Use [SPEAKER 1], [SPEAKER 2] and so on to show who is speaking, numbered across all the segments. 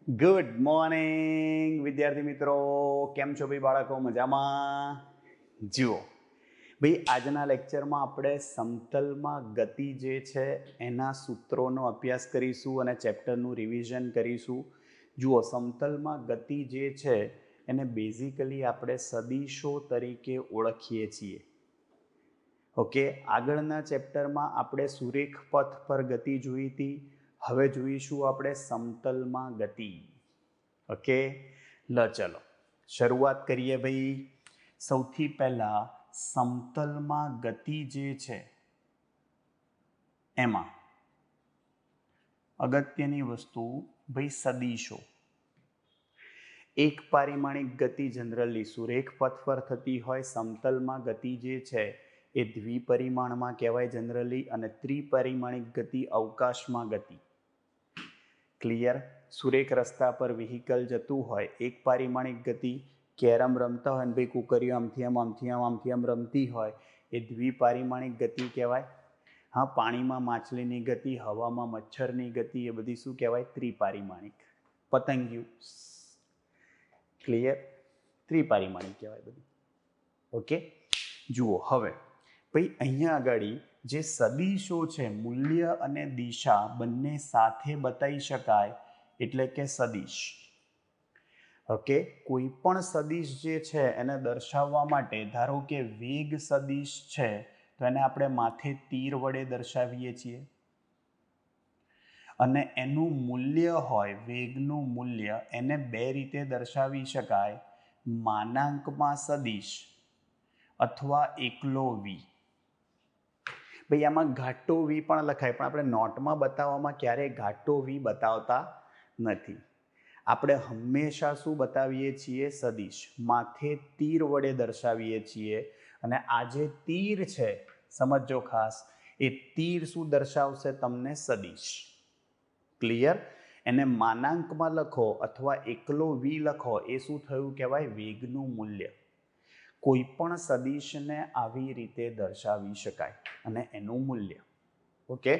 [SPEAKER 1] Good morning વિદ્યાર્થી મિત્રો, કેમ છો ભાઈ બાળકો? મજામાં? જુઓ ભાઈ, આજના લેક્ચરમાં આપણે સમતલમાં ગતિ જે છે એના સૂત્રોનો અભ્યાસ કરીશું અને ચેપ્ટરનું રિવિઝન કરીશું. જુઓ, સમતલમાં ગતિ જે છે એને બેઝિકલી આપણે સદિશો તરીકે ઓળખીએ છીએ. ઓકે, આગળના ચેપ્ટરમાં આપણે સુરેખ પથ પર ગતિ જોઈ હતી. હવે જોઈશું આપણે સમતલમાં ગતિ. ઓકે, ચલો શરૂઆત કરીએ ભાઈ. સૌથી પહેલા સમતલમાં ગતિ જે છે એમાં અગત્યની વસ્તુ ભાઈ સદિશો. એક પારિમાણિક ગતિ જનરલી સુરેખ પથ પર થતી હોય. સમતલમાં ગતિ જે છે એ દ્વિપરિમાણમાં કહેવાય જનરલી, અને ત્રિપરિમાણિક ગતિ અવકાશમાં ગતિ. ક્લિયર? સુરેખ રસ્તા પર વ્હીકલ જતું હોય, એક પારિમાણિક ગતિ, કેરમ રમતા હોય ને ભાઈ કુકરીઓ આમથી આમ આમથી આમ આમથી આમ રમતી હોય, એ દ્વિપારિમાણિક ગતિ કહેવાય. હા, પાણીમાં માછલીની ગતિ, હવામાં મચ્છરની ગતિ, એ બધી શું કહેવાય? ત્રિપારિમાણિક. પતંગિયું. ક્લિયર? ત્રિપારિમાણિક કહેવાય બધી. ઓકે, જુઓ હવે ભાઈ અહીંયા આગળ જે સદિશો છે, મૂલ્ય અને દિશા બંને સાથે બતાવી શકાય એટલે કે સદિશ. ઓકે, કોઈ પણ સદિશ જે છે એને દર્શાવવા માટે, ધારો કે વેગ સદિશ છે તો એને આપણે માથે તીર વડે દર્શાવીએ છીએ. અને એનું મૂલ્ય હોય, વેગનું મૂલ્ય, એને બે રીતે દર્શાવી શકાય: માનાંકમાં સદિશ અથવા એકલો વી. ભાઈ આમાં ઘાટો વી પણ લખાય, પણ આપણે નોટમાં બતાવવામાં ક્યારેય ઘાટો વી બતાવતા નથી. આપણે હંમેશા શું બતાવીએ છીએ? સદિશ. માથે તીર વડે દર્શાવીએ છીએ. અને આ જે તીર છે, સમજો ખાસ, એ તીર શું દર્શાવશે તમને? સદિશ. ક્લિયર? એને માનાંકમાં લખો અથવા એકલો વી લખો, એ શું થયું કહેવાય? વેગનું મૂલ્ય. કોઈ પણ સદિશને આવી રીતે દર્શાવી શકાય અને એનું મૂલ્ય. ઓકે,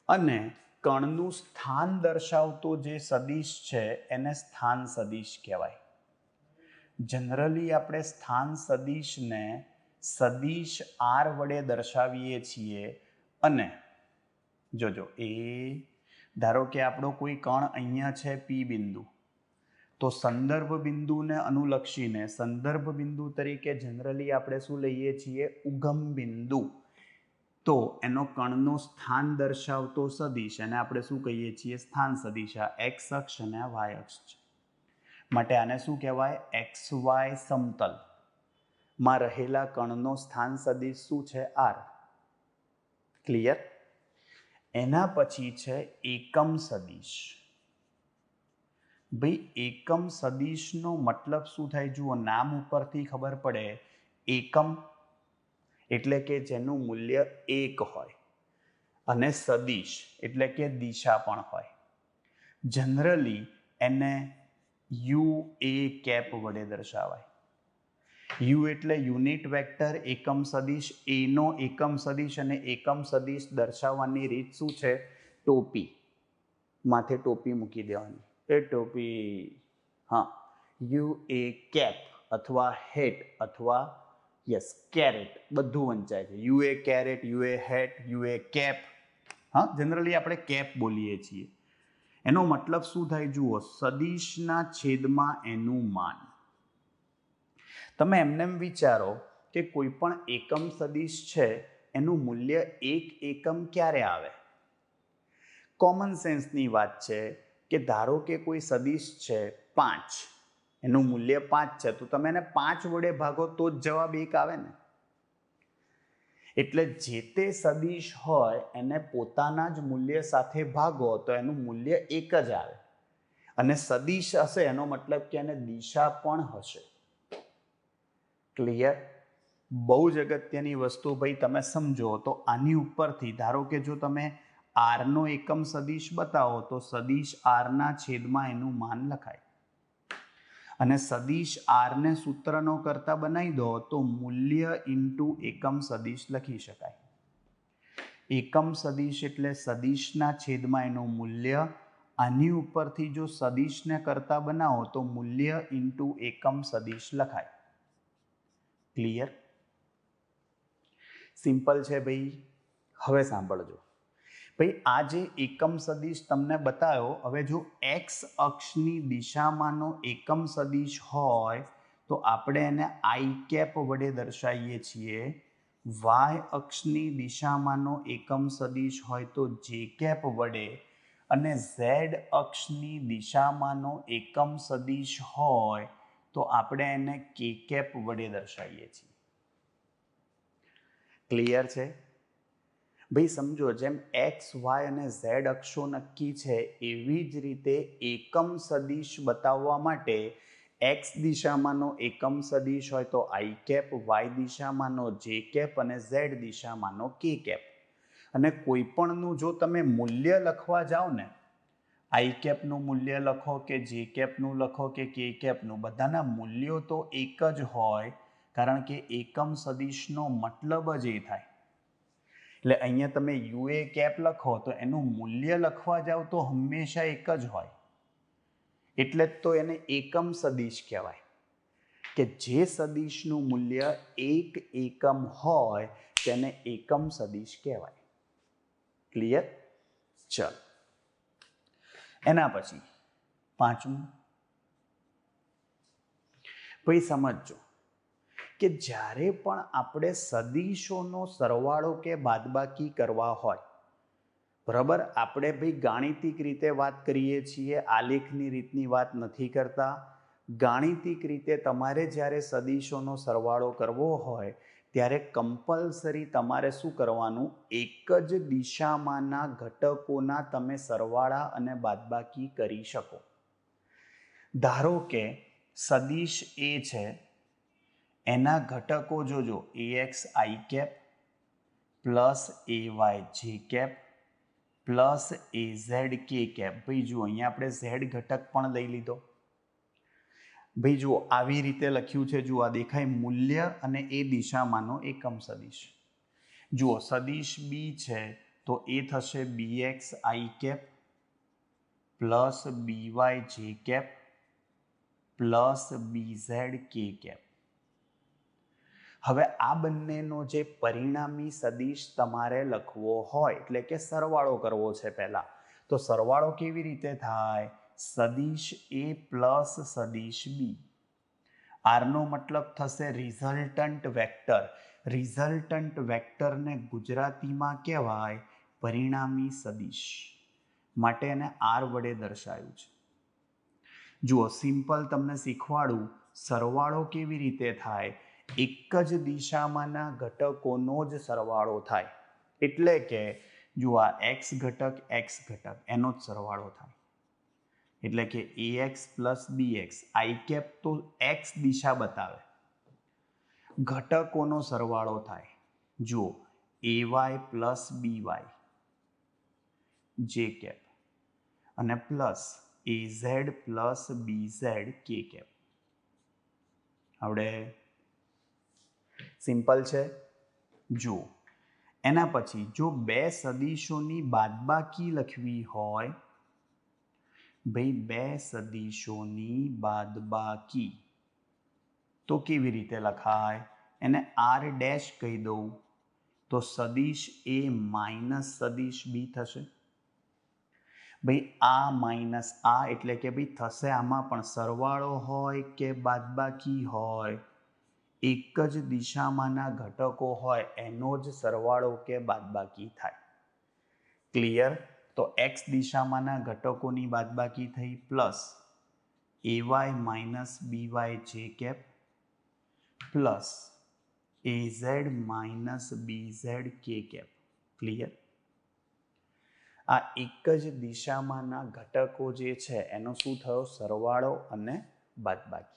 [SPEAKER 1] અને કણનું સ્થાન દર્શાવતો જે સદિશ છે એને સ્થાન સદિશ કહેવાય. જનરલી આપણે સ્થાન સદિશને સદિશ આર વડે દર્શાવીએ છીએ. અને જોજો, એ ધારો કે આપણો કોઈ કણ અહીંયા છે પી બિંદુ, તો સંદર્ભ બિંદુને અનુલક્ષીને સંદર્ભ બિંદુ તરીકે જનરલી આપણે શું લઈએ છીએ? ઉગમ બિંદુ. તો એનો કણનું સ્થાન દર્શાવતો સદિશ, અને આપણે શું કહીએ છીએ? સ્થાન સદિશ. આ એક્સ અક્ષ અને આ વાય અક્ષ છે, માટે આને શું કહેવાય? એક્સ વાય સમતલમાં રહેલા કણનો સ્થાન સદિશ શું છે? આર. ક્લિયર? એના પછી છે એકમ સદિશ. ભાઈ એકમ સદિશનો મતલબ શું થાય? જુઓ, નામ ઉપરથી ખબર પડે. એકમ એટલે કે જેનું મૂલ્ય એક હોય, અને સદિશ એટલે કે દિશા પણ હોય. જનરલી એને યુ એ કેપ વડે દર્શાવાય. યુ એટલે યુનિટ વેક્ટર, એકમ સદિશ, એનો એકમ સદિશ. અને એકમ સદિશ દર્શાવવાની રીત શું છે? ટોપી. માથે ટોપી મૂકી દેવાની, એ ટોપી. હા, યુ એ કેપ અથવા હેટ અથવા યસ કેરેટ, બધું વંચાય છે. U A caret, U A hat, U A cap. હા, જનરલી આપણે કેપ બોલીએ છીએ. એનો મતલબ શું થાય? જુઓ, સદિશના છેદમાં એનું માન. તમે એમને વિચારો કે કોઈ પણ એકમ સદિશ છે એનું મૂલ્ય એક એકમ ક્યારે આવે? કોમન સેન્સની વાત છે કે ધારો કે કોઈ સદિશ છે 5, એનું મૂલ્ય 5 છે, તો તમે એને 5 વડે ભાગો તો જ જવાબ 1 આવે ને. એટલે જે તે સદિશ હોય એને પોતાના જ મૂલ્ય સાથે ભાગો તો એનું મૂલ્ય 1 જ આવે. અને સદિશ હશે એનો મતલબ કે એને દિશા પણ હશે. ક્લિયર? બહુ જ અગત્યની વસ્તુ ભાઈ તમે સમજો તો આની ઉપરથી, ધારો કે જો તમે આરનો એકમ સદિશ બતાવો તો સદિશ આરના છેદમાં એનું માન લખાય. અને સદિશ આરને સૂત્રનો કરતા બનાવી દો તો મૂલ્ય ઇન્ટુ એકમ સદિશ લખી શકાય. એકમ સદિશ એટલે સદિશના છેદમાં એનું મૂલ્ય, આની ઉપરથી જો સદિશને કરતા બનાવો તો મૂલ્ય ઇન્ટુ એકમ સદિશ લખાય. ક્લિયર? સિમ્પલ છે ભાઈ. હવે સાંભળજો ભાઈ, આ જે એકમ સદિશ તમને બતાવ્યો, હવે જો એક્સ અક્ષની દિશામાંનો એકમ સદિશ હોય તો આપણે એને આઈ કેપ વડે દર્શાવીએ છીએ. વાય અક્ષની દિશામાંનો એકમ સદિશ હોય તો જે કેપ વડે, અને ઝેડ અક્ષની દિશામાંનો એકમ સદિશ હોય તો આપણે એને કે કેપ વડે દર્શાવીએ છીએ. ક્લિયર છે ભાઈ? સમજો, જેમ એક્સ વાય અને ઝેડ અક્ષો નક્કી છે એવી જ રીતે એકમ સદિશ બતાવવા માટે એક્સ દિશામાંનો એકમ સદિશ હોય તો આઈ કેપ, વાય દિશામાંનો જે કેપ અને ઝેડ દિશામાંનો કે કેપ. અને કોઈ પણનું જો તમે મૂલ્ય લખવા જાઓ ને, આઈ કેપનું મૂલ્ય લખો કે જે કેપનું લખો કે કે કેપનું, બધાના મૂલ્યો તો એક જ હોય, કારણ કે એકમ સદિશનો મતલબ જ એ થાય. એટલે અહીંયા તમે યુએ કેપ લખો તો એનું મૂલ્ય લખવા જાઓ તો હંમેશા એક જ હોય. એટલે જ તો એને એકમ સદિશ કહેવાય, કે જે સદિશનું મૂલ્ય એક એકમ હોય તેને એકમ સદિશ કહેવાય. ક્લિયર? ચલ, એના પછી પાંચમું ભાઈ સમજો કે જ્યારે પણ આપણે સદિશોનો સરવાળો કે બાદબાકી કરવા હોય, બરાબર, આપણે ભાઈ ગાણિતિક રીતે વાત કરીએ છીએ, આલેખની રીતની વાત નથી કરતા. ગાણિતિક રીતે તમારે જ્યારે સદિશોનો સરવાળો કરવો હોય ત્યારે કમ્પલસરી તમારે શું કરવાનું? એક જ દિશામાંના ઘટકોના તમે સરવાળા અને બાદબાકી કરી શકો. ધારો કે સદિશ એ છે, એના ઘટકો જોજો, ax I cap plus ay J cap plus az K cap. ભાઈ જુઓ, અહીંયા આપણે ઝેડ ઘટક પણ લઈ લીધો. ભાઈ જુઓ, આવી રીતે લખ્યું છે, જુઓ આ દેખાય, મૂલ્ય અને એ દિશામાંનો એકમ સદિશ. જુઓ, સદિશ બી છે તો એ થશે bx I cap plus by જે કેપ પ્લસ bz કે કેપ. હવે આ બંનેનો જે પરિણામી સદિશ તમારે લખવો હોય, એટલે કે સરવાળો કરવો છે પહેલા, તો સરવાળો કેવી રીતે થાય? સદિશ એ પ્લસ સદિશ બી. આરનો મતલબ થશે રિઝલ્ટન્ટ વેક્ટર. રિઝલ્ટન્ટ વેક્ટરને ગુજરાતીમાં કહેવાય પરિણામી સદિશ, માટે એને આર વડે દર્શાવ્યું છે. જુઓ, સિમ્પલ તમને શીખવાડું, સરવાળો કેવી રીતે થાય? એક જ દિશામાંના ઘટકોનો જ સરવાળો થાય. એટલે કે જુઓ, આ એક્સ ઘટક એનો જ સરવાળો થાય. એટલે કે ax પ્લસ bx, આઈ કેપ તો એક્સ દિશા બતાવે, ઘટકોનો સરવાળો થાય. જુઓ, ay પ્લસ by જે કેપ અને પ્લસ az પ્લસ bz કે કેપ. આવડે? સિમ્પલ છે. જુઓ, એના પછી જો બે સદિશોની બાદબાકી લખવી હોય, ભાઈ બે સદિશોની બાદબાકી તો કેવી રીતે લખાય? એને આર ડેશ કહી દઉં તો સદિશ એ માઇનસ સદિશ બી થશે. ભાઈ આ માઇનસ આ એટલે કે ભાઈ થશે આમાં પણ સરવાળો હોય કે બાદબાકી હોય, એક જ દિશામાંના ઘટકો હોય એનો જ સરવાળો કે બાદબાકી થાય. ક્લિયર? તો એક્સ દિશામાંના ઘટકોની બાદબાકી થઈ પ્લસ ay માઇનસ by જે cap plus az minus bz કે કેપ. ક્લિયર? આ એક જ દિશામાંના ઘટકો જે છે એનો શું થયો? સરવાળો અને બાદબાકી.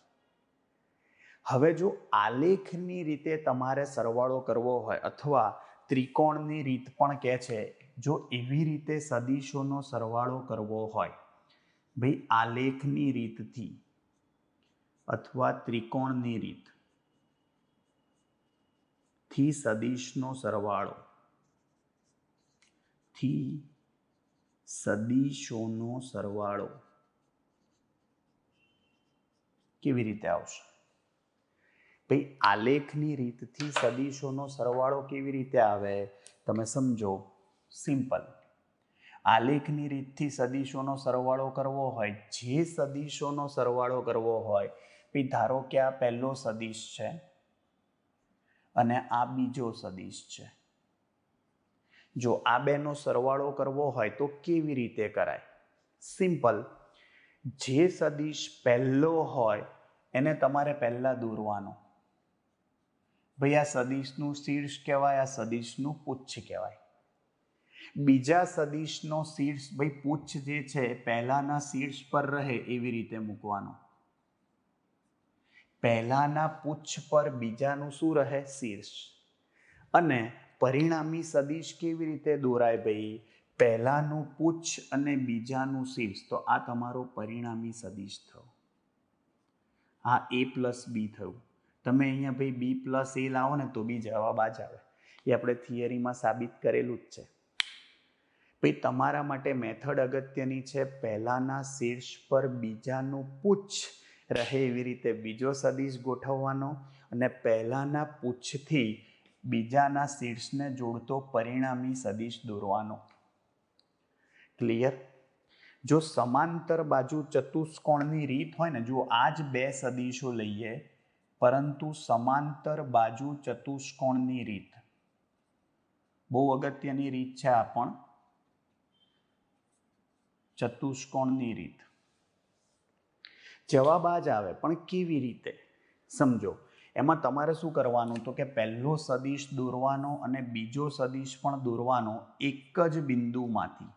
[SPEAKER 1] હવે જો આલેખની રીતે તમારે સરવાળો કરવો હોય, અથવા ત્રિકોણની રીત પણ કહે છે, જો એવી રીતે સદિશોનો સરવાળો કરવો હોય, ભાઈ આલેખની રીતથી અથવા ત્રિકોણની રીત થી સદિશનો સરવાળો થી સદીશોનો સરવાળો કેવી રીતે આવશે? ભાઈ આલેખની રીતથી સદીશોનો સરવાળો કેવી રીતે આવે તમે સમજો. સિમ્પલ. આલેખની રીતથી સદીશોનો સરવાળો કરવો હોય, જે સદીશોનો સરવાળો કરવો હોય, ભાઈ ધારો કે આ પહેલો સદીશ છે અને આ બીજો સદીશ છે. જો આ બેનો સરવાળો કરવો હોય તો કેવી રીતે કરાય? સિમ્પલ. જે સદીશ પહેલો હોય એને તમારે પહેલા દોરવાનો. ભાઈ આ સદીશનું શીર્ષ કહેવાય, આ સદીશનું પુચ્છ કહેવાય. બીજા સદીશનો શીર્ષ, ભાઈ પુચ્છ જે છે પહેલાના શીર્ષ પર રહે એવી રીતે મૂકવાનો. પહેલાના પુચ્છ પર બીજાનું શું રહે? શીર્ષ. અને પરિણામી સદીશ કેવી રીતે દોરાય ભાઈ? પહેલાનું પુચ્છ અને બીજાનું શીર્ષ. તો આ તમારો પરિણામી સદીશ થયો. આ a પ્લસ બી થયું. તમે અહીંયા ભાઈ બી પ્લસ એ લાવો ને તો બી જવાબ આ જ આવે. એ આપણે થિયરીમાં સાબિત કરેલું જ છે. ભાઈ તમારા માટે મેથડ અગત્યની છે. પહેલાના શીર્ષ પર બીજાનું પુચ્છ રહે એવી રીતે બીજો સદીશ ગોઠવવાનો અને પહેલાના પુચ્છથી બીજાના શીર્ષને જોડતો પરિણામી સદીશ દોરવાનો. ક્લિયર? જો સમાંતર બાજુ ચતુષ્કોણની રીત હોય ને, જો આ જ બે સદીશો લઈએ પરંતુ સમાંતર બાજુ ચતુષ્કોણની રીત, બહુ અગત્યની રીત છે આ પણ, ચતુષ્કોણની રીત. જવાબ આ જ આવે, પણ કેવી રીતે સમજો. એમાં તમારે શું કરવાનું? તો કે પહેલો સદીશ દોરવાનો અને બીજો સદીશ પણ દોરવાનો એક જ બિંદુમાંથી.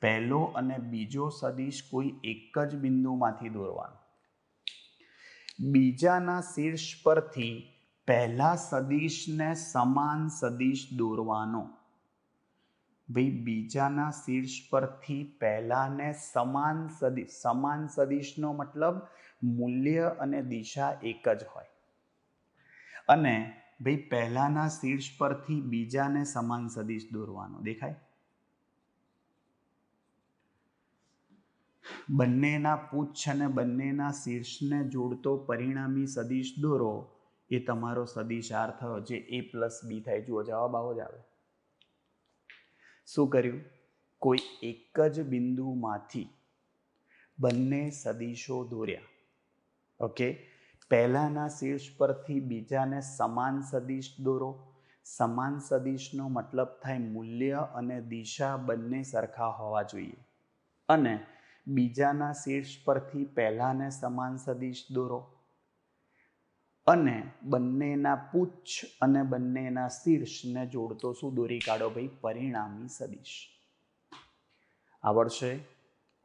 [SPEAKER 1] પહેલો અને બીજો સદીશ કોઈ એક જ બિંદુમાંથી દોરવાનો. બીજાના શીર્ષ પરથી પહેલા સદીશને સમાન સદીશ દોરવાનો. ભાઈ બીજાના શીર્ષ પરથી પહેલાને સમાન સદીશ, સમાન સદીશનો મતલબ મૂલ્ય અને દિશા એક જ હોય. અને ભાઈ પહેલાના શીર્ષ પરથી બીજાને સમાન સદીશ દોરવાનો. દેખાય? બંનેના પુચ્છ અને બંનેના શીર્ષને જોડતો પરિણામી સદીશ દોરો. એ તમારો સદીશ આર થયો, જે a પ્લસ બી થાય. જુઓ જવાબ આવો જ આવે. શું કર્યું? કોઈ એક જ બિંદુમાંથી બંને સદીશો દોર્યા. ઓકે. પહેલાના શીર્ષ પરથી બીજાને સમાન સદીશ દોરો. સમાન સદીશનો મતલબ થાય મૂલ્ય અને દિશા બંને સરખા હોવા જોઈએ. અને બીજાના શીર્ષ પરથી પહેલાને સમાન સદીશ દોરો. અને બંનેના પુચ્છ અને બંનેના શીર્ષને જોડતો શું દોરી કાઢો ભાઈ? પરિણામી સદીશ. આવડશે?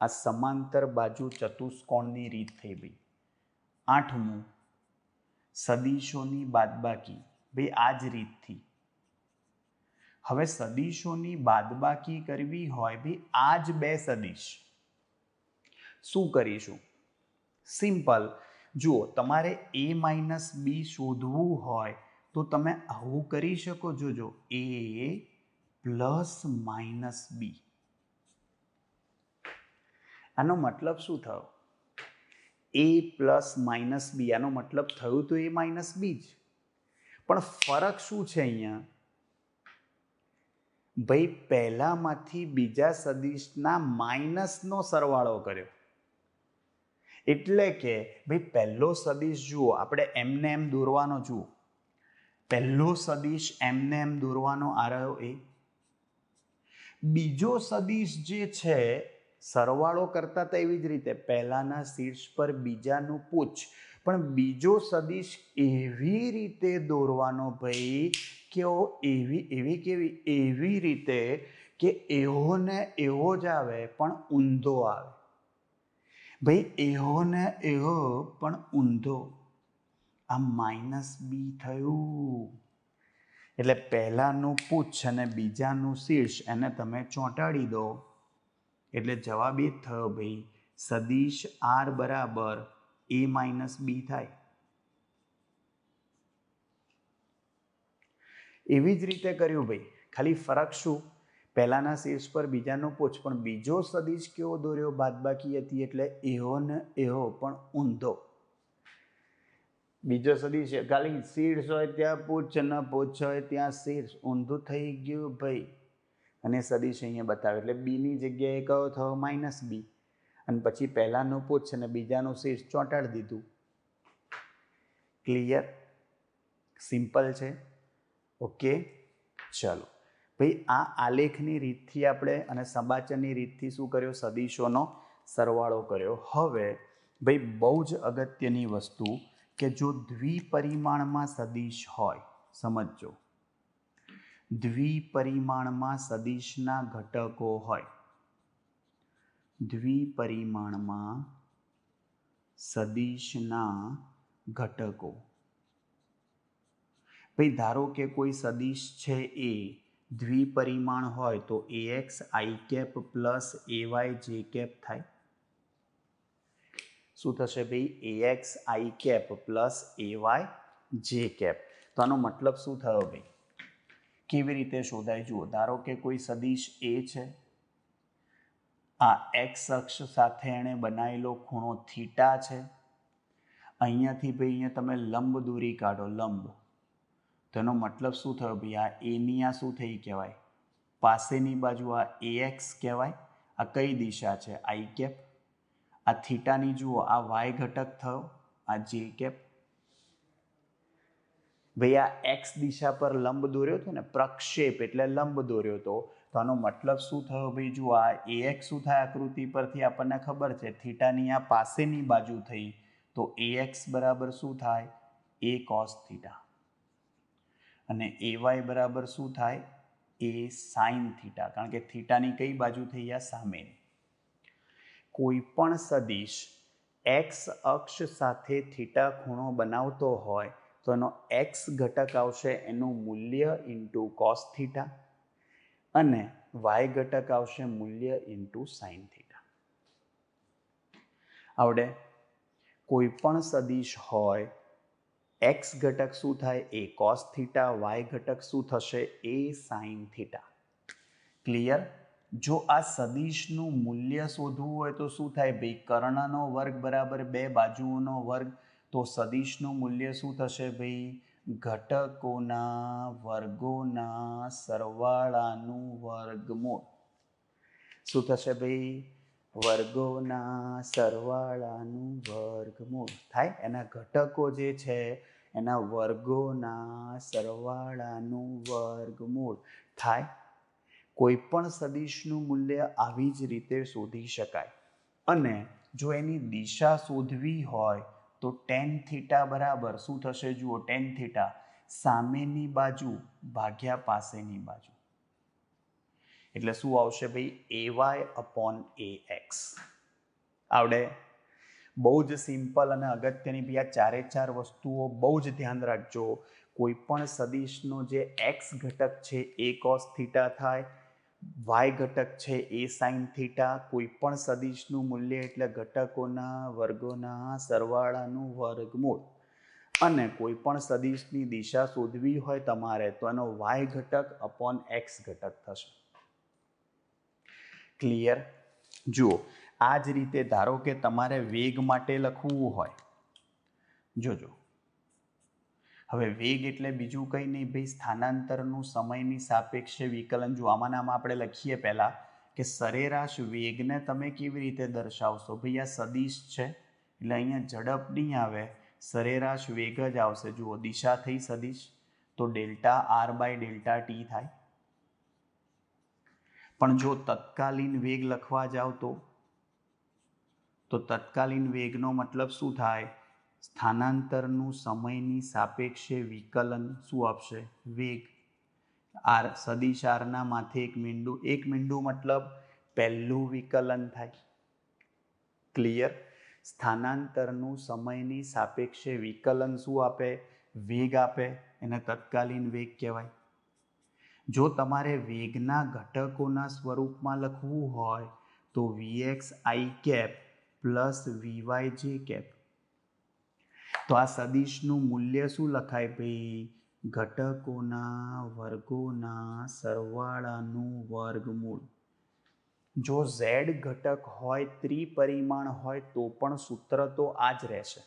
[SPEAKER 1] આ સમાંતર બાજુ ચતુષ્કોણની રીત થઈ ભાઈ. 8મું, સદીશોની બાદબાકી. ભાઈ આ જ રીતથી. હવે સદીશોની બાદબાકી કરવી હોય ભાઈ, આ જ બે સદીશ શું કરીશું? સિમ્પલ. જુઓ, તમારે a માઇનસ બી શોધવું હોય તો તમે આવું કરી શકો. જોજો, a પ્લસ માઇનસ બી. આનો મતલબ શું થયો? a પ્લસ માઇનસ બી. આનો મતલબ થયું તો a માઇનસ બી જ. પણ ફરક શું છે અહીંયા? ભાઈ પહેલામાંથી બીજા સદીશના માઇનસનો સરવાળો કર્યો. એટલે કે ભાઈ પહેલો સદીશ જુઓ, આપણે એમને એમ દોરવાનો. જુઓ, પહેલો સદીશ એમને એમ દોરવાનો આ રહ્યો એ. બીજો સદીશ જે છે સરવાળો કરતા તો એવી જ રીતે પહેલાના શીર્ષ પર બીજાનું પુચ્છ, પણ બીજો સદીશ એવી રીતે દોરવાનો ભાઈ કે એવી રીતે કે એવો ને એવો જ આવે પણ ઊંધો આવે. ભાઈ એવો ને એવો પણ ઊંધો. આ માઇનસ બી થયું. એટલે પહેલાનું પુચ્છ અને બીજાનું શીર્ષ એને તમે ચોંટાડી દો એટલે જવાબ એ જ થયો ભાઈ, સદીશ આર બરાબર a માઇનસ બી થાય. એવી જ રીતે કર્યું ભાઈ. ખાલી ફરક શું? પહેલાના શીર્ષ પર બીજાનો પૂછ, પણ બીજો સદીશ કેવો દોર્યો? બાદબાકી હતી એટલે એહો ને એહો પણ ઊંધો. બીજો સદીશ ખાલી શીર્ષ હોય ત્યાં પૂછ, ન પૂછ હોય ત્યાં શીર્ષ, ઊંધું થઈ ગયું ભાઈ. અને સદીશ અહીંયા બતાવે એટલે બીની જગ્યાએ કયો થયો? -b. અને પછી પહેલાનું પૂછ અને બીજાનું શીર્ષ ચોંટાડી દીધું. ક્લિયર? સિમ્પલ છે. ઓકે, ચલો ભાઈ, આ આલેખની રીતથી આપણે અને સમાચારની રીતથી શું કર્યો? સદીશોનો સરવાળો કર્યો. હવે ભાઈ બહુ જ અગત્યની વસ્તુ કે જો દ્વિપરિમાણમાં સદીશ હોય, સમજો, દ્વિપરિમાણમાં સદીશના ઘટકો હોય, દ્વિપરિમાણમાં સદીશના ઘટકો, ભાઈ ધારો કે કોઈ સદીશ છે એ દ્વિપરિમાણ હોય તો ax i cap plus ay j cap થાય. શું થશે ભાઈ? ax i cap plus ay j cap. તો આનો મતલબ શું થયો ભાઈ? કેવી રીતે શોધાય? જુઓ, ધારો કે કોઈ સદીશ a છે, આ x અક્ષ સાથે એણે બનાવેલો ખૂણો થીટા છે. અહીંયાથી ભાઈ અહીંયા તમે લંબ દોરી કાઢો, લંબ. તો એનો મતલબ શું થયો ભાઈ? આ એની આ શું થઈ કહેવાય? પાસેની બાજુ આ ax કહેવાય. આ કઈ દિશા છે? i cap. આ થીટાની જુઓ, આ y ઘટક થયો, આ j કેપ. ભાઈ આ x દિશા પર લંબ દોર્યો હતો ને, પ્રક્ષેપ એટલે લંબ દોર્યો હતો. તો આનો મતલબ શું થયો ભાઈ? જુઓ, આ ax શું થાય? આકૃતિ પરથી આપણને ખબર છે, થીટાની આ પાસેની બાજુ થઈ. તો ax બરાબર શું થાય? a cos theta. અને ay બરાબર શું થાય? a sin theta. કારણ કે થીટાની કઈ બાજુ થઈ? આ સામેની. કોઈ પણ સદીશ x અક્ષ સાથે થીટા ખૂણો બનાવતો હોય તો એનો x ઘટક આવશે એનું મૂલ્ય ઇન્ટુ કોસ થીટા, અને y ઘટક આવશે મૂલ્ય ઇન્ટુ સાઇન થીટા. આવડે? કોઈ પણ સદીશ હોય, x ઘટક શું થાય? a cos થીટા, y ઘટક શું થશે? a sin theta. ક્લિયર? જો આ સદીશનું મૂલ્ય શોધવું હોય તો શું થાય ભાઈ? કર્ણનો વર્ગ બરાબર 2 બાજુઓનો વર્ગ. તો સદીશનું મૂલ્ય શું થશે ભાઈ? ઘટકોના વર્ગોના સરવાળાનું વર્ગમૂળ. શું થશે ભાઈ? વર્ગોના સરવાળાનું વર્ગમૂળ થાય. એના ઘટકો જે છે એના વર્ગોના સરવાળાનું વર્ગમૂળ થાય. કોઈ પણ સદીશનું મૂલ્ય આવી જ રીતે શોધી શકાય. અને જો એની દિશા શોધવી હોય તો tan થીટા બરાબર શું થશે? જુઓ, tan થીટા સામેની બાજુ ભાગ્યા પાસેની બાજુ. એટલે શું આવશે ભાઈ? ay upon ax. આવડે? બહુ જ સિમ્પલ અને અગત્યની ભાઈ આ ચારે ચાર વસ્તુઓ બહુ જ ધ્યાન રાખજો. કોઈ પણ સદીશનો જે x ઘટક છે એ cos થીટા થાય, y ઘટક છે એ sin થીટા. કોઈ પણ સદીશનું મૂલ્ય એટલે ઘટકોના વર્ગોના સરવાળાનું વર્ગમૂળ. અને કોઈ પણ સદીશની દિશા શોધવી હોય તમારે તો એનો y ઘટક અપોન x ઘટક થશે. ક્લિયર? જુઓ, આ જ રીતે ધારો કે તમારે વેગ માટે લખવું હોય, જોજો. હવે વેગ એટલે બીજું કંઈ નહીં ભાઈ, સ્થાનાંતરનું સમયની સાપેક્ષે વિકલન. જો આમાં આપણે લખીએ પહેલાં કે સરેરાશ વેગને તમે કેવી રીતે દર્શાવશો? ભાઈ આ સદીશ છે એટલે અહીંયા ઝડપ નહીં આવે, સરેરાશ વેગ જ આવશે. જુઓ, દિશા થઈ સદીશ તો delta R by delta T થાય. પણ જો તત્કાલીન વેગ લખવા જાવ તો તત્કાલીન વેગનો મતલબ શું થાય? સ્થાનાંતરનું સમયની સાપેક્ષે વિકલન શું આપશે? વેગ. આર સદીશ આરના માથે એક મીંડું. એક મીંડું મતલબ પહેલું વિકલન થાય. ક્લિયર? સ્થાનાંતરનું સમયની સાપેક્ષે વિકલન શું આપે? વેગ આપે. એને તત્કાલીન વેગ કહેવાય. જો તમારે વેગના ઘટકોના સ્વરૂપમાં લખવું હોય તો vx i cap plus vy j cap. તો આ સદીશનું મૂલ્ય શું લખાય ભાઈ? ઘટકોના વર્ગોના સરવાળાનું વર્ગમૂળ. જો z ઘટક હોય, ત્રિપરિમાણ હોય, તો પણ સૂત્ર તો આ જ રહેશે.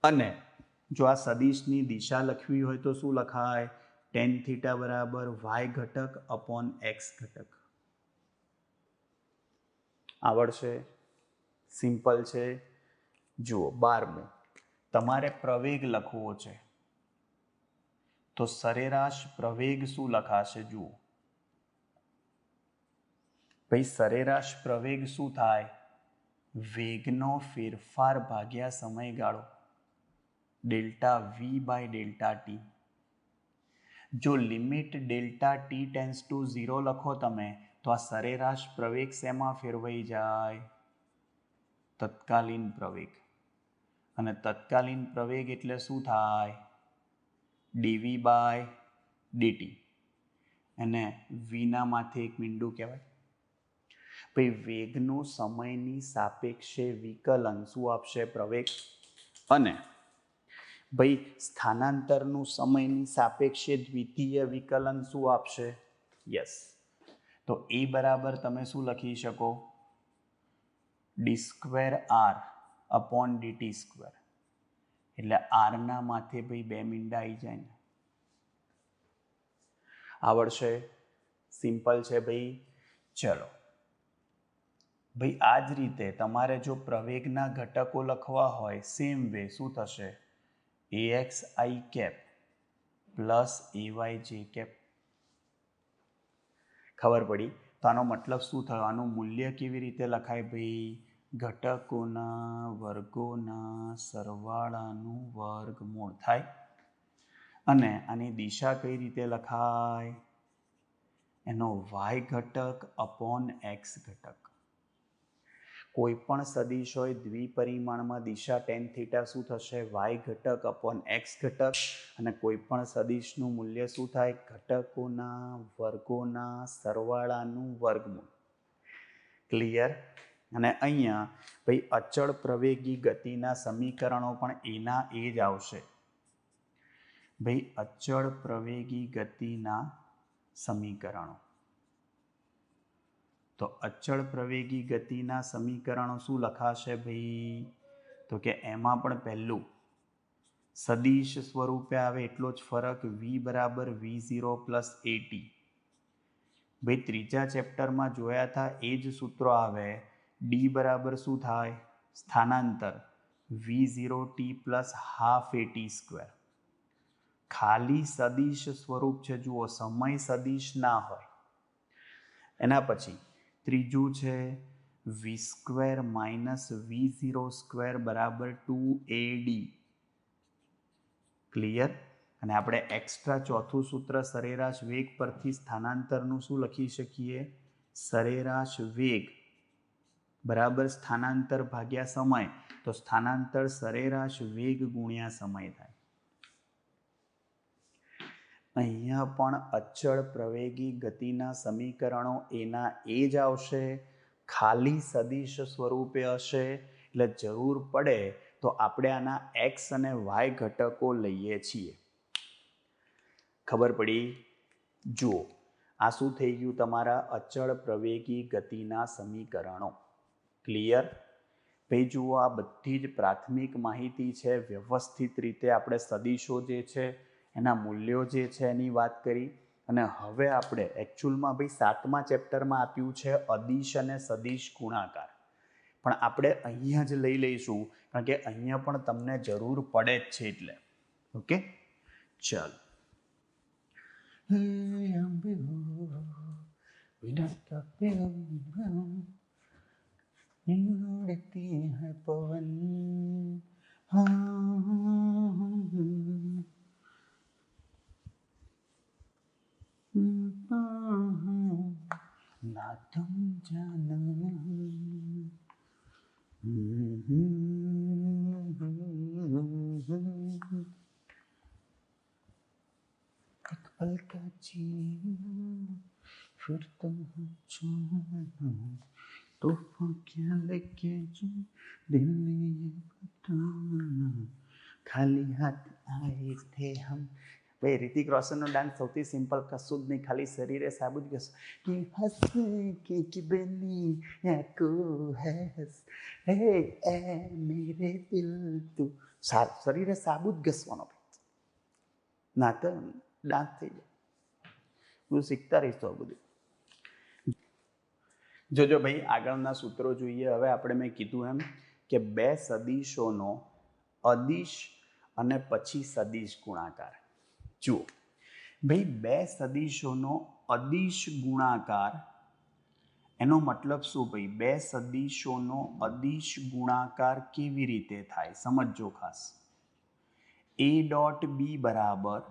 [SPEAKER 1] અને જો આ સદિશની દિશા લખવી હોય તો શું લખાય? tan θ બરાબર y ઘટક અપોન x ઘટક. આવડશે? સિમ્પલ છે. જુઓ 12મું, તમારે પ્રવેગ લખવો છે તો સરેરાશ પ્રવેગ શું લખાશે? જુઓ ભાઈ, સરેરાશ પ્રવેગ શું થાય? વેગનો ફેરફાર ભાગ્યા સમયગાળો, delta v by delta t. જો limit delta t tends to 0 લખો તમે તો આ સરેરાશ પ્રવેગ શેમાં ફેરવાઈ જાય? તત્કાલીન પ્રવેગ. અને તત્કાલીન પ્રવેગ એટલે શું થાય? DV by DT. એને વીના માથે એક મીંડું કહેવાય. ભાઈ, વેગનું સમયની સાપેક્ષે વિકલન શું આપશે? પ્રવેગ. અને ભાઈ, સ્થાનાંતરનું સમયની સાપેક્ષે દ્વિતીય વિકલન શું આપશે? યસ. તો એ બરાબર તમે શું લખી શકો? D square R upon DT square. એટલે આરના માથે ભાઈ બે મીંડા આવી જાય ને. આવડશે? સિમ્પલ છે ભાઈ. ચલો ભાઈ, આ જ રીતે તમારે જો પ્રવેગના ઘટકો લખવા હોય, સેમ વે શું થશે? ax i cap plus ay j cap. ખબર પડી? તો આનો મતલબ શું થયો? આનું મૂલ્ય કેવી રીતે લખાય ભાઈ? ઘટકોના વર્ગોના સરવાળાનું વર્ગમૂળ થાય. અને આની દિશા કઈ રીતે લખાય? એનો y ઘટક અપોન x ઘટક. કોઈ પણ સદિશ હોય દ્વિપરિમાણમાં, દિશા tan θ શું થશે? y ઘટક અપોન x ઘટક. અને કોઈ પણ સદિશનું મૂલ્ય શું થાય? ઘટકોના વર્ગોના સરવાળાનું વર્ગમૂળ. ક્લિયર? અને અહીંયા ભાઈ અચળ પ્રવેગી ગતિના સમીકરણો પણ એના એ જ આવશે. ભાઈ, અચળ પ્રવેગી ગતિના સમીકરણો. તો અચળ પ્રવેગી ગતિના સમીકરણો શું લખાશે ભાઈ? તો કે એમાં પણ પહેલું સદિશ સ્વરૂપે આવે એટલો જ ફરક, v બરાબર v0 પ્લસ at. ભાઈ, ત્રીજા ચેપ્ટરમાં જોયા હતા એ જ સૂત્રો આવે. ડી બરાબર શું થાય? સ્થાનાંતર v0t plus half at square. ખાલી સદિશ સ્વરૂપ છે. જુઓ, સમય સદિશ ના હોય. એના પછી ત્રીજું છે વી સ્ક્વેર માઇનસ v0 સ્ક્વેર બરાબર 2ad. ક્લિયર? અને આપણે એક્સ્ટ્રા ચોથું સૂત્ર સરેરાશ વેગ પરથી સ્થાનાંતરનું શું લખી શકીએ? સરેરાશ વેગ બરાબર સ્થાનાંતર ભાગ્યા સમય. તો સ્થાનાંતર સરેરાશ વેગ ગુણ્યા સમય થાય. અહીંયા પણ અચળ પ્રવેગી ગતિના સમીકરણો એના એ જ આવશે. ખાલી સદિશ સ્વરૂપે હશે. એટલે જરૂર પડે તો આપણે આના x અને y ઘટકો લઈએ છીએ. ખબર પડી? જુઓ, આ શું થઈ ગયું? તમારા અચળ પ્રવેગી ગતિના સમીકરણો. ક્લિયર? ભાઈ જુઓ, આ બધી જ પ્રાથમિક માહિતી છે. વ્યવસ્થિત રીતે આપણે સદિશો જે છે એના મૂલ્યો જે છે એની વાત કરી. અને હવે આપણે એકચ્યુઅલમાં ભાઈ 7મા ચેપ્ટરમાં આપ્યું છે અદિશ અને સદિશ ગુણાકાર. પણ આપણે અહીંયા જ લઈ લઈશું કારણ કે અહીંયા પણ તમને જરૂર પડે જ છે એટલે. ઓકે, ચાલો. उड़ती है पवन ना तुम जानो एक पल का जीना फिर तुम छोड़ो तूफान क्या लेके जो दिल ने ये बताना खाली हाथ आए थे हम ભાઈ રિતિક રોશનનો ડાન્સ સૌથી સિમ્પલ, કશું જ નહીં, ખાલી શરીરે સાબુત ઘસો કે હંસ કે બની આંખો હૈસ હે એ મેરે દિલ તું, શરીરે સાબુત ઘસવાનો, ના તો ડાન્સ થઈ જાય. હું શીખતા રહીશ તો આ બધું. જોજો ભાઈ આગળના સૂત્રો જોઈએ. હવે આપણે મેં કીધું એમ કે બે સદિશોનો અદિશ અને પછી સદિશ ગુણાકાર. જુઓ ભાઈ, બે સદિશોનો અદિશ ગુણાકાર, એનો મતલબ શું ભાઈ? બે સદિશોનો અદિશ ગુણાકાર કેવી રીતે થાય સમજો ખાસ. એ ડોટ બી બરાબર,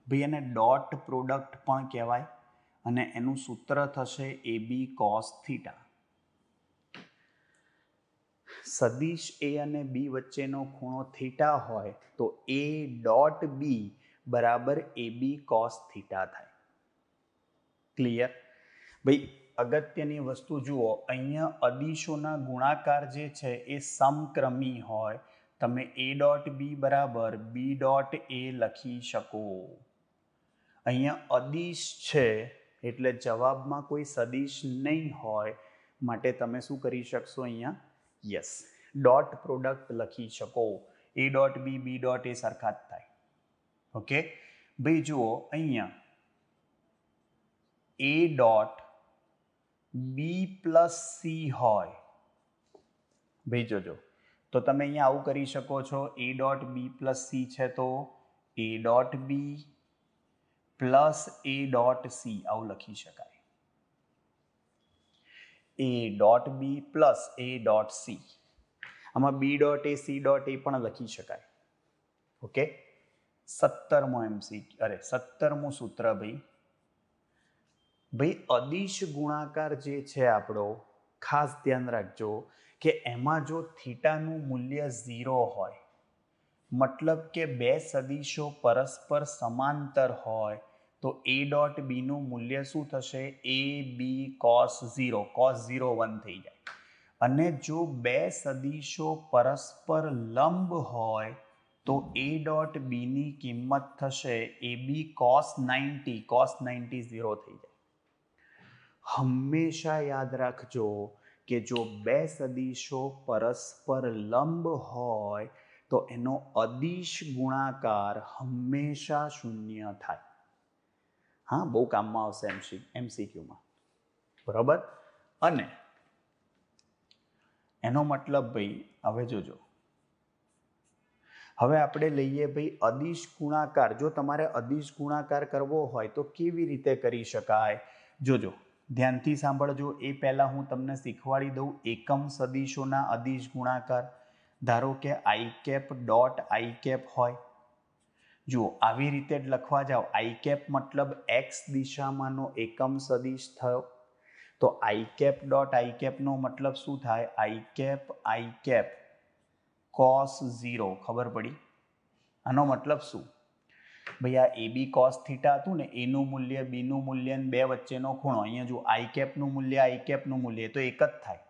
[SPEAKER 1] ભાઈ એને ડોટ પ્રોડક્ટ પણ કહેવાય અને એનું સૂત્ર થશે એ બી કોસ થીટા. સદિશ એ અને બી વચ્ચેનો ખૂણો થીટા હોય તો એ ડોટ બી બરાબર એ બી કોસ થીટા થાય. ક્લિયર? ભાઈ અગત્યની વસ્તુ જુઓ, અહીંયા અદિશોના ગુણાકાર જે છે એ સમક્રમી હોય. તમે એ ડોટ બી બરાબર બી ડોટ એ લખી શકો. અહીંયા અદિશ છે એટલે જવાબમાં કોઈ સદિશ નહીં હોય, માટે તમે શું કરી શકશો? અહીંયા યસ ડોટ પ્રોડક્ટ લખી શકો. એ ડોટ બી બી ડોટ એ સરખા જ થાય. ઓકે ભાઈ જુઓ, અહીંયા A dot B plus C હોય, ભાઈ જોજો, તો તમે અહીંયા આવું કરી શકો છો. A dot B plus C છે તો A dot B plus A dot C આવું લખી શકાય. A dot B plus A dot C, આમાં B dot A C dot A પણ લખી શકાય. ઓકે, 17મું સૂત્ર ભાઈ અદિશ ગુણાકાર જે છે આપણો, ખાસ ધ્યાન રાખજો કે એમાં જો થીટાનું મૂલ્ય 0 હોય, મતલબ કે બે સદિશો પરસ્પર સમાંતર હોય, તો એ ડોટ બીનું મૂલ્ય શું થશે? એ બી કોસ 0, કોસ 0 1 થઈ જાય. અને જો બે સદિશો પરસ્પર લંબ હોય તો એ ડોટ બીની કિંમત થશે એ બી કોસ 90, કોસ 90 0 થઈ જાય. હંમેશા યાદ રાખજો કે જો બે સદિશો પરસ્પર લંબ હોય તો એનો અદિશ ગુણાકાર હંમેશા 0 થાય. હા, બહુ કામમાં આવશે એમસીક્યુમાં, બરાબર? અને એનો મતલબ ભાઈ હવે જોજો, હવે આપણે લઈએ ભાઈ અદિશ ગુણાકાર. જો તમારે અદિશ ગુણાકાર કરવો હોય તો કેવી રીતે કરી શકાય? જોજો, ધ્યાનથી સાંભળજો. એ પહેલાં હું તમને શીખવાડી દઉં એકમ સદિશોના અદિશ ગુણાકાર. ધારો કે I cap dot I cap હોય, જુઓ આવી રીતે જ લખવા જાઓ. આઈ કેપ મતલબ એક્સ દિશામાંનો એકમ સદિશ થયો, તો આઈ કેપ ડોટ આઈ કેપનો મતલબ શું થાય? આઈ કેપ કોસ 0. ખબર પડી? આનો મતલબ શું ભાઈ? આ એ બી કોસ થીટા હતું ને, એનું મૂલ્ય, બીનું મૂલ્ય અને બે વચ્ચેનો ખૂણો, અહીંયા જો આઈ કેપનું મૂલ્ય આઈ કેપનું મૂલ્ય તો એક જ થાય,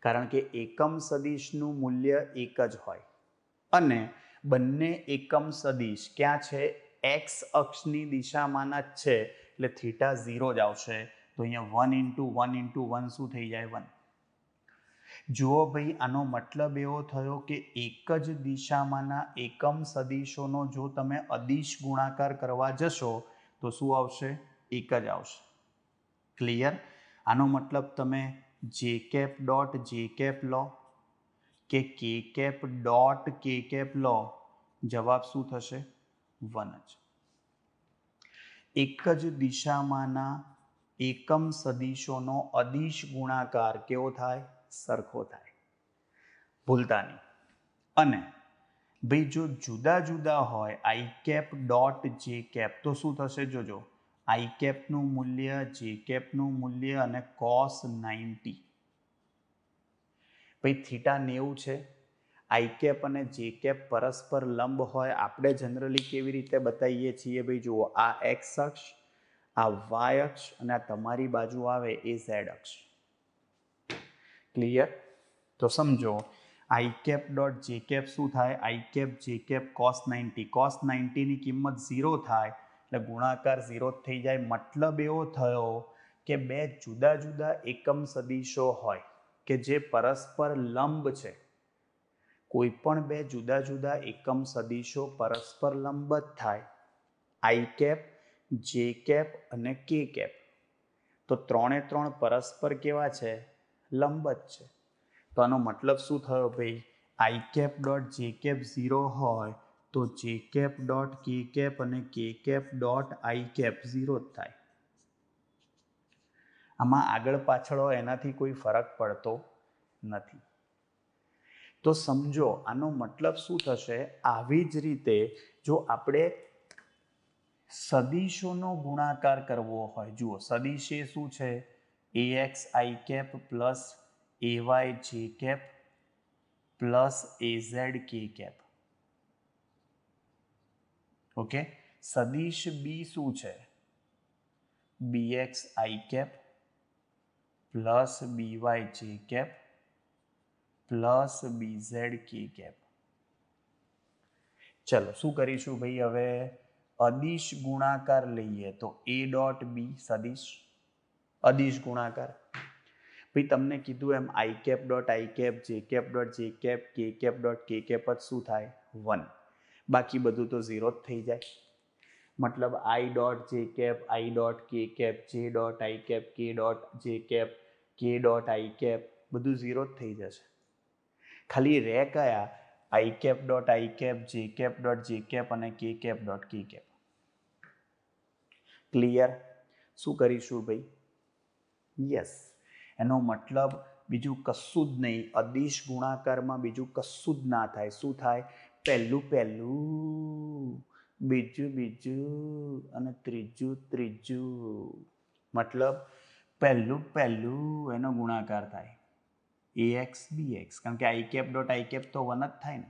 [SPEAKER 1] કારણ કે એકમ સદિશનું મૂલ્ય એક જ હોય. અને બંને એકમ સદિશ ક્યાં છે? એક્સ અક્ષની દિશામાંના જ છે, એટલે થીટા 0 જ આવશે. તો અહીંયા 1 × 1 શું થઈ જાય? 1. જુઓ ભાઈ, આનો મતલબ એવો થયો કે એક જ દિશામાંના એકમ સદિશોનો જો તમે અદિશ ગુણાકાર કરવા જશો તો શું આવશે? એક જ આવશે. ક્લિયર? આનો મતલબ તમે જે કેપ ડોટ જે કેપ લો કે k cap dot k cap લો, જવાબ શું થશે? 1 જ. એક જ દિશામાંના એકમ સદિશોનો અદિશ ગુણાકાર કેવો થાય? સરખો થાય. ભૂલતા નહીં. અને ભાઈ જો જુદા જુદા હોય આઈ કેપ ડોટ જે કેપ, તો શું થશે? જોજો, આઈ કેપનું મૂલ્ય, જે કેપનું મૂલ્ય અને કોસ 90. ભાઈ થીટા 90 છે. આઈ કેપ અને જે કેપ પરસ્પર લંબ હોય. આપણે જનરલી કેવી રીતે બતાવીએ છીએ ભાઈ? જુઓ, આ એક્સ અક્ષ, આ વાય અક્ષ અને આ તમારી બાજુ આવે એ ઝેડ અક્ષ. ક્લિયર? તો સમજો આઈ કેપ ડોટ જે કેપ શું થાય? આઈ કેપ જે કેપ કોસ 90. કોસ 90ની કિંમત 0 થાય એટલે ગુણાકાર 0 થઈ જાય. મતલબ એવો થયો કે બે જુદા જુદા એકમ સદિશો હોય કે જે પરસ્પર લંબ છે. કોઈ પણ બે જુદા જુદા એકમ સદિશો પરસ્પર લંબ જ થાય. આઈ કેપ, જે કેપ અને કે કેપ. તો ત્રણે ત્રણ પરસ્પર કેવા છે? લંબ જ છે. તો આનો મતલબ શું થયો ભાઈ? આઈ કેપ ડોટ જે કેપ 0 હોય તો જે કેપ ડોટ કે કેપ અને કે કેપ ડોટ આઈ કેપ 0 જ થાય. આમાં આગળ પાછળ હોય એનાથી કોઈ ફરક પડતો નથી. તો સમજો આનો મતલબ શું થશે? આવી જ રીતે જો આપણે સદિશોનો ગુણાકાર કરવો હોય, જુઓ સદિશ એ શું છે? ax i cap plus ay J cap plus az K cap. Okay. સદિશ બી શું છે? bx i cap plus by જે કેપ પ્લસ bz કે કેપ. ચલો શું કરીશું ભાઈ? હવે અદિશ ગુણાકાર લઈએ તો a ડોટ બી સદિશ અદિશ ગુણાકાર. ભાઈ તમને કીધું એમ i cap dot I cap, જે કેપ ડોટ જે કેપ, કે કેપ ડોટ કે કેપ જ શું થાય? 1. બાકી બધું તો 0 જ થઈ જાય. મતલબ આઈ ડોટ જે cap, i dot k cap, j dot I cap, k dot જે કેપ, કે ડોટ આઈ કેપ બધું 0 જ થઈ જશે. ખાલી રહે કયા? I cap dot I cap, જે કેપ ડોટ જે કેપ અને કે cap dot k cap. Clear? શું કરીશું ભાઈ? યસ. એનો મતલબ બીજું કશું જ નહીં. અદિશ ગુણાકારમાં બીજું કશું જ ના થાય. શું થાય? પહેલું પહેલું, બીજું બીજું અને ત્રીજું ત્રીજું. મતલબ પહેલું પહેલું એનો ગુણાકાર થાય. ax bx, કારણ કે I cap dot I cap તો 1 જ થાય ને.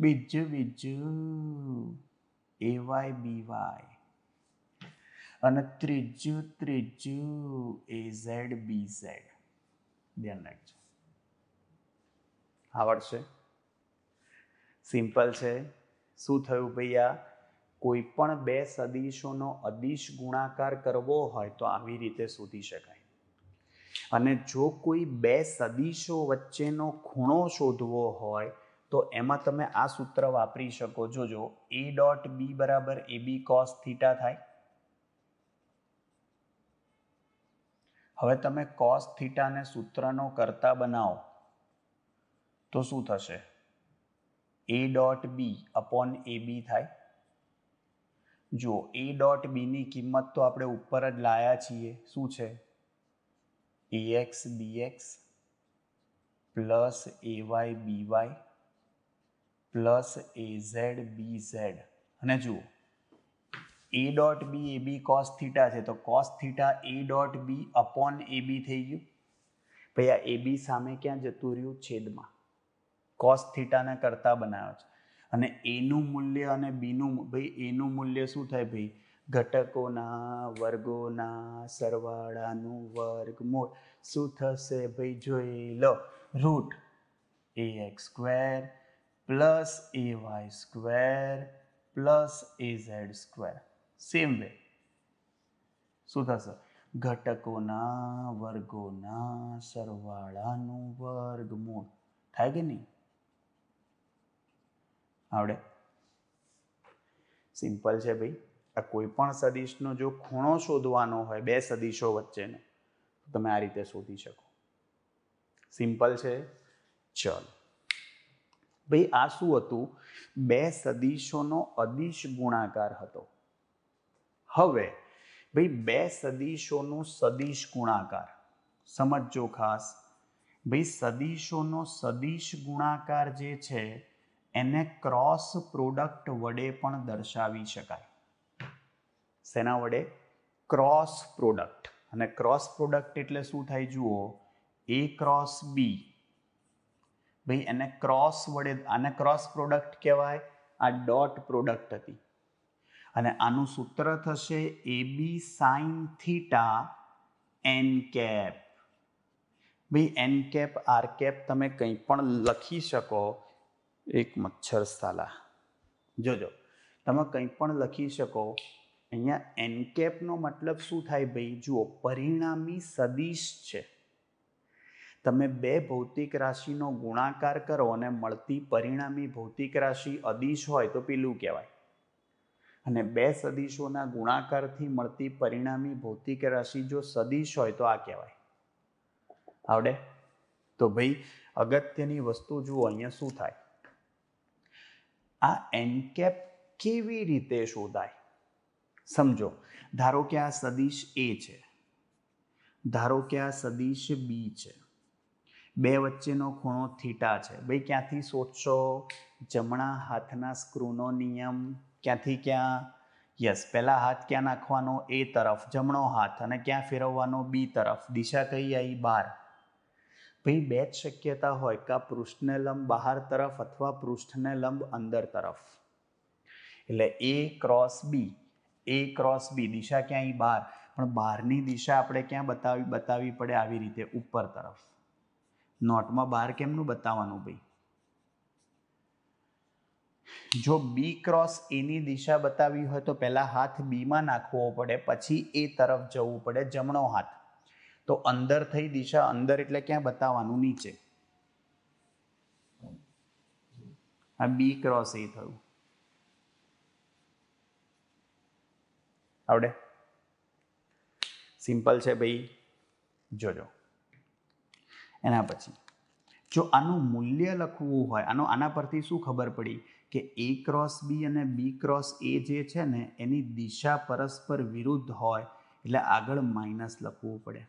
[SPEAKER 1] બીજું બીજું ay by અને ત્રીજું ત્રીજું az bz. ધ્યાન રાખજો. આવડશે? સિમ્પલ છે. શું થયું ભાઈ? આ કોઈ પણ બે સદિશોનો અદિશ ગુણાકાર કરવો હોય તો આવી રીતે શોધી શકાય. અને જો કોઈ બે સદિશો વચ્ચેનો ખૂણો શોધવો હોય તો એમાં તમે આ સૂત્ર વાપરી શકો. જોજો a ડોટ બી બરાબર ab cos થીટા થાય. હવે તમે cos થીટાને સૂત્રનો કરતા બનાવો તો શું થશે? a dot B upon ab થાય. જો a ડોટ બીની કિંમત તો આપણે ઉપર જ લાયા છીએ. શું છે? ax bx plus ay by plus az bz. અને જુઓ a dot B ab cos theta છે તો cos theta a dot B upon ab થઈ ગયું. ભાઈ આ ab સામે ક્યાં જતું રહ્યું? છેદમાં. cos થીટાને કરતા બનાવ્યો છે. અને એનું મૂલ્ય અને બીનું, ભાઈ એનું મૂલ્ય શું થાય ભાઈ? ઘટકોના વર્ગોના સરવાળાનું વર્ગમૂળ. શું થશે ભાઈ? જોઈ લો. Root ax square plus ay square plus az square. Same way શું થશે? ઘટકોના વર્ગોના સરવાળાનું વર્ગમૂળ. થાય કે નહીં? આવડે? સિમ્પલ છે ભાઈ. આ કોઈ પણ સદિશનો જો ખૂણો શોધવાનો હોય બે સદિશો વચ્ચેનો તો તમે આ રીતે શોધી શકો. સિમ્પલ છે. ચલો ભાઈ આ શું હતું? બે સદિશોનો અદિશ ગુણાકાર હતો. હવે ભાઈ બે સદિશોનો સદિશ ગુણાકાર સમજજો ખાસ. ભાઈ સદિશોનો સદિશ ગુણાકાર જે છે એને ક્રોસ પ્રોડક્ટ વડે પણ દર્શાવી શકાય. શેના વડે? Cross product. અને ક્રોસ પ્રોડક્ટ એટલે શું થાય? જુઓ a ક્રોસ બી. ભાઈ એને ક્રોસ વડે, આને ક્રોસ પ્રોડક્ટ કહેવાય. આ ડોટ પ્રોડક્ટ હતી. અને આનું સૂત્ર થશે ab sine theta N cap. ભાઈ એન કેપ આર કેપ તમે કંઈ પણ લખી શકો. એક મચ્છર સાલા. જોજો તમે કંઈ પણ લખી શકો અહીંયા એન કેપનો મતલબ શું થાય ભાઈ? જુઓ, પરિણામી સદિશ છે. તમે બે ભૌતિક રાશિનો ગુણાકાર કરો અને મળતી પરિણામી ભૌતિક રાશિ અદિશ હોય તો પેલું કહેવાય, અને બે સદિશોના ગુણાકારથી મળતી પરિણામી ભૌતિક રાશિ જો સદિશ હોય તો આ કહેવાય. આવડે? તો ભાઈ અગત્યની વસ્તુ જુઓ, અહીંયા શું થાય, આ એન કેપ કેવી રીતે શોધાય સમજો. ધારો કે આ સદિશ એ છે, ધારો કે આ સદિશ બી છે, બે વચ્ચેનો ખૂણો થીટા છે. ભાઈ ક્યાંથી શોધશો? જમણા હાથના સ્ક્રૂનો નિયમ. ક્યાંથી ક્યાં? યસ, પહેલા હાથ ક્યાં નાખવાનો? એ તરફ, જમણો હાથ, અને ક્યાં ફેરવવાનો? બી તરફ. દિશા કઈ આવી? બહાર. ભાઈ બે જ શક્યતા હોય, કાં પૃષ્ઠને લંબ બહાર તરફ અથવા પૃષ્ઠને લંબ અંદર તરફ. એટલે એ ક્રોસ બી, એ ક્રોસ બી, દિશા ક્યાં આવી? બહાર. પણ બહારની દિશા આપણે ક્યાં બતાવવી પડે? આવી રીતે ઉપર તરફ. નોટમાં બહાર કેમનું બતાવવાનું ભાઈ? જો બી ક્રોસ એની દિશા બતાવી હોય તો પહેલા હાથ બીમાં નાખવો પડે, પછી એ તરફ જવું પડે, જમણો હાથ. તો અંદર થઈ દિશા, અંદર એટલે ક્યાં બતાવવાનું? નીચે. આ બી ક્રોસ એ થયું. આવડે? સિમ્પલ છે ભાઈ, જોજો. એના પછી જો આનું મૂલ્ય લખવું હોય, આના પરથી શું ખબર પડી કે એ ક્રોસ બી અને બી ક્રોસ એ જે છે ને એની દિશા પરસ્પર વિરુદ્ધ હોય, એટલે આગળ માઇનસ લખવું પડે.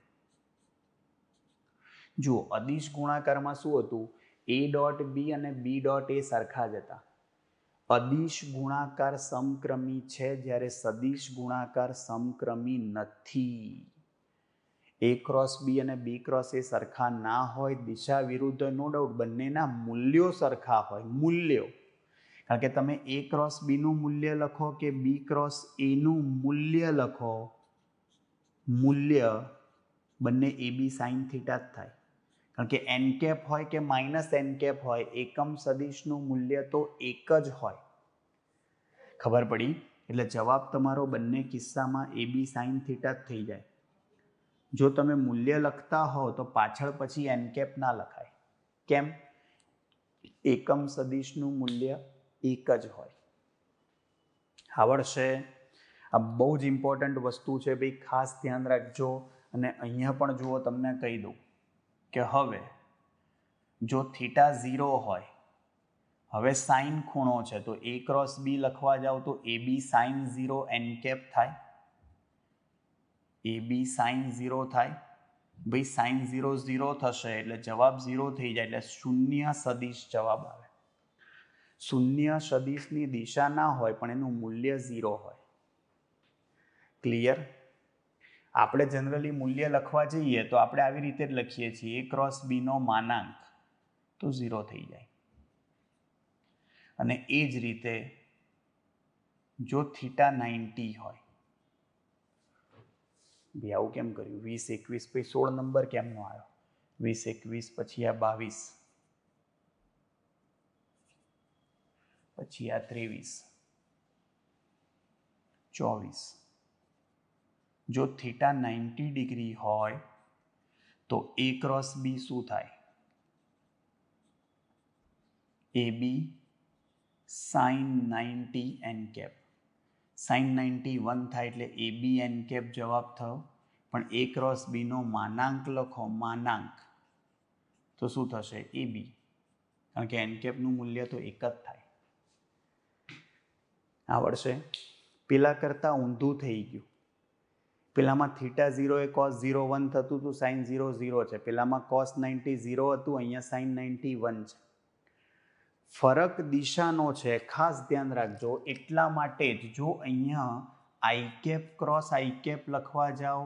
[SPEAKER 1] જુઓ, અદિશ ગુણાકારમાં શું હતું? એ ડોટ બી અને બી ડોટ એ સરખા જ હતા. અદિશ ગુણાકાર સમક્રમી છે, જ્યારે સદિશ ગુણાકાર સમક્રમી નથી. એ ક્રોસ બી અને બી ક્રોસ એ સરખા ના હોય, દિશા વિરુદ્ધ, નો ડાઉટ, બંનેના મૂલ્યો સરખા હોય. મૂલ્યો, કારણ કે તમે એ ક્રોસ બીનું મૂલ્ય લખો કે બી ક્રોસ એનું મૂલ્ય લખો, મૂલ્ય બંને એ બી સાઇન થીટા જ થાય. કારણ કે એન કેપ હોય કે માઇનસ એન કેપ હોય, એકમ સદિશનું મૂલ્ય તો એક જ હોય. ખબર પડી? એટલે જવાબ તમારો બંને કિસ્સામાં એ બી સાઇન થીટા જ થઈ જાય. જો તમે મૂલ્ય લખતા હો તો પાછળ પછી એન કેપ ના લખાય. કેમ? એકમ સદિશનું મૂલ્ય એક જ હોય. આવડશે? આ બહુ જ ઇમ્પોર્ટન્ટ વસ્તુ છે ભાઈ, ખાસ ધ્યાન રાખજો. અને અહીંયા પણ જુઓ, તમને કહી દઉં કે હવે જો થીટા 0 હોય, હવે સાઇન ખૂણો છે, તો એ ક્રોસ બી લખવા જાવ તો એ બી સાઇન 0 એન કેપ થાય. એ બી સાઇન 0 થાય. ભાઈ સાઇન 0 0 થશે એટલે જવાબ 0 થઈ જાય, એટલે શૂન્ય સદિશ જવાબ આવે. શૂન્ય સદિશની દિશા ના હોય પણ એનું મૂલ્ય 0 હોય. ક્લિયર? આપણે જનરલી મૂલ્ય લખવા જઈએ તો આપણે આવી રીતે જ લખીએ છીએ, એ ક્રોસ બીનો માનાંક, તો 0 થઈ જાય. અને એ જ રીતે જો થીટા 90 હોય, ભાઈ આવું કેમ કર્યું? 20 21 પછી 16 નંબર કેમનો આવ્યો? 20 21 પછી આ 22, પછી આ 23 24. જો થીટા 90 ડિગ્રી હોય તો એ ક્રોસ બી શું થાય? એ બી સાઇન 90 એન કેપ. સાઇન 91 થાય એટલે એ બી એન કેપ જવાબ થયો. પણ એ ક્રોસ બીનો માનાંક લખો, માનાંક, તો શું થશે? એ બી, કારણ કે એન કેપનું મૂલ્ય તો એક જ થાય. આવડશે? પેલા કરતાં ઊંધું થઈ ગયું. પેલામાં થીટા 0 એ કોસ 0 1 થતું હતું, સાઇન 0 0 છે. પેલામાં કોસ 90 0 હતું, અહીંયા સાઇન 91 છે. ફરક દિશાનો છે, ખાસ ધ્યાન રાખજો. એટલા માટે જ જો અહીંયા I cap cross I cap લખવા જાઓ,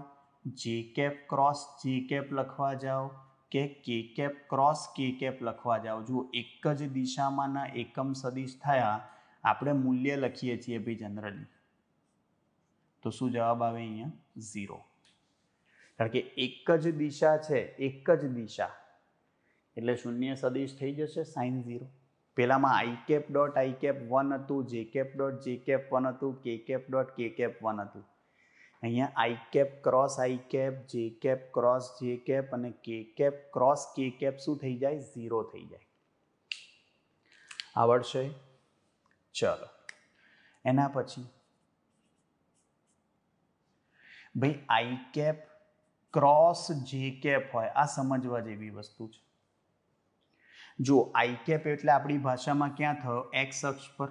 [SPEAKER 1] જે કેપ ક્રોસ જે કેપ લખવા જાઓ, કે k cap cross K cap લખવા જાઓ, જો એક જ દિશામાંના એકમ સદિશ થયા, આપણે મૂલ્ય લખીએ છીએ ભાઈ જનરલી, તો શું જવાબ આવે? અહીંયા 0. કારણ કે એક જ દિશા છે, એક જ દિશા, એટલે શૂન્ય સદિશ થઈ જશે સાઇન 0. પેલામાં I cap dot I cap 1 હતું, જે કેપ ડોટ જે કેપ 1 હતું, કે કેપ ડોટ કે કેપ 1 હતું. અહીંયા I cap cross I cap, જે કેપ ક્રોસ જે કેપ અને કે કેપ ક્રોસ કે કેપ શું થઈ જાય? 0 થઈ જાય. આવડશે? ચલો એના પછી ભાઈ આઈ કેપ ક્રોસ જે કેપ હોય, આ સમજવા જેવી વસ્તુ છે. જો આઈ કેપ એટલે આપણી ભાષામાં ક્યાં થયો? એક્સ અક્ષ પર.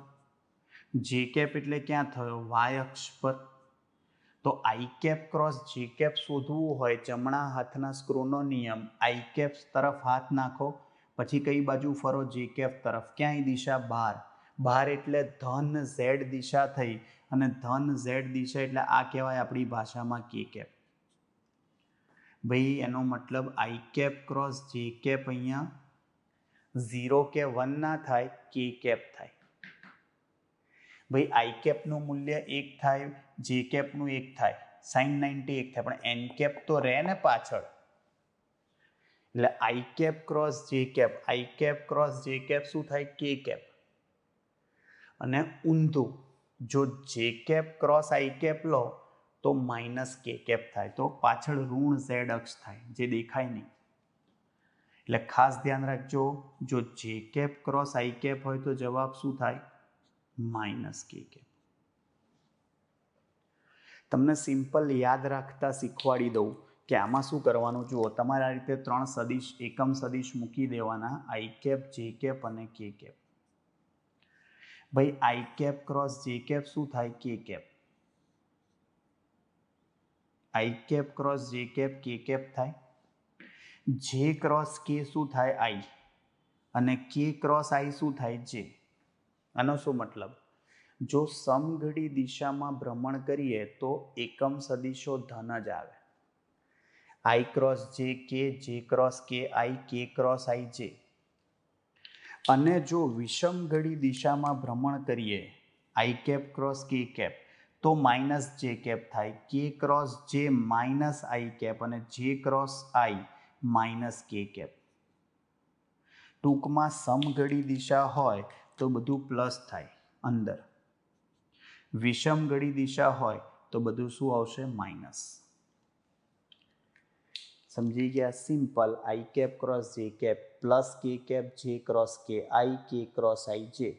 [SPEAKER 1] જે કેપ એટલે ક્યાં થયો? વાય અક્ષ પર. તો આઈ કેપ ક્રોસ જે કેપ શોધવું હોય, જમણા હાથના સ્ક્રૂનો નિયમ, આઈ કેપ તરફ હાથ નાખો, પછી કઈ બાજુ ફરો? જે કેપ તરફ. ક્યાંય દિશા? બહાર. બહાર એટલે ધન ઝેડ દિશા થઈ, અને ધન ઝેડ દિશા એટલે આ કહેવાય આપણી ભાષામાં કે કેપ. ભાઈ એનો મતલબ આઈ કેપ ક્રોસ જે કેપ અહીંયા 0 કે 1 ના થાય, કે કેપ થાય. ભાઈ આઈ કેપનું મૂલ્ય 1 થાય, જે કેપનું 1 થાય, sin 90 1 થાય, પણ એન કેપ તો રહે ને પાછળ. એટલે આઈ કેપ ક્રોસ જે કેપ, આઈ કેપ ક્રોસ જે કેપ શું થાય? કે કેપ. અને ઊંધું, જો જે કેપ ક્રોસ આઈ કેપ લો તો માઇનસ કે કેપ થાય, તો પાછળ ઋણ ઝેડ અક્ષ થાય, જે દેખાય નહીં. એટલે ખાસ ધ્યાન રાખજો, જો જે કેપ ક્રોસ આઈ કેપ હોય તો જવાબ શું થાય? Minus K cap. તમને સિમ્પલ યાદ રાખતા શીખવાડી દઉં કે આમાં શું કરવાનું. જુઓ, તમારે આ રીતે 3 સદિશ, એકમ સદિશ મૂકી દેવાના, આઈ કેપ, જે કેપ અને કે કેપ. ભાઈ આઈ કેપ ક્રોસ જે કેપ શું થાય? કે કેપ. આઈ કેપ ક્રોસ જે કેપ કે કેપ થાય. જે ક્રોસ કે શું થાય? આઈ. અને કે ક્રોસ આઈ શું થાય? જે. આનો શું મતલબ? જો સમઘડી દિશામાં ભ્રમણ કરીએ તો એકમ સદિશો ધન જ આવે. આઈ ક્રોસ જે કે, જે ક્રોસ કે આઈ, કે ક્રોસ આઈ જે. અને જો વિષમઘડી દિશામાં ભ્રમણ કરીએ, I cap cross K cap, તો માઇનસ જે કેપ થાય. K cross J minus I cap, અને J cross I minus K cap. ટૂંકમાં સમઘડી દિશા હોય તો બધું પ્લસ થાય અંદર, વિષમઘડી દિશા હોય તો બધું શું આવશે? માઇનસ. સમજી ગયા? સિમ્પલ. આઈ કેપ ક્રોસ જે cap plus K cap, J cross K I, કે ક્રોસ આઈ જે.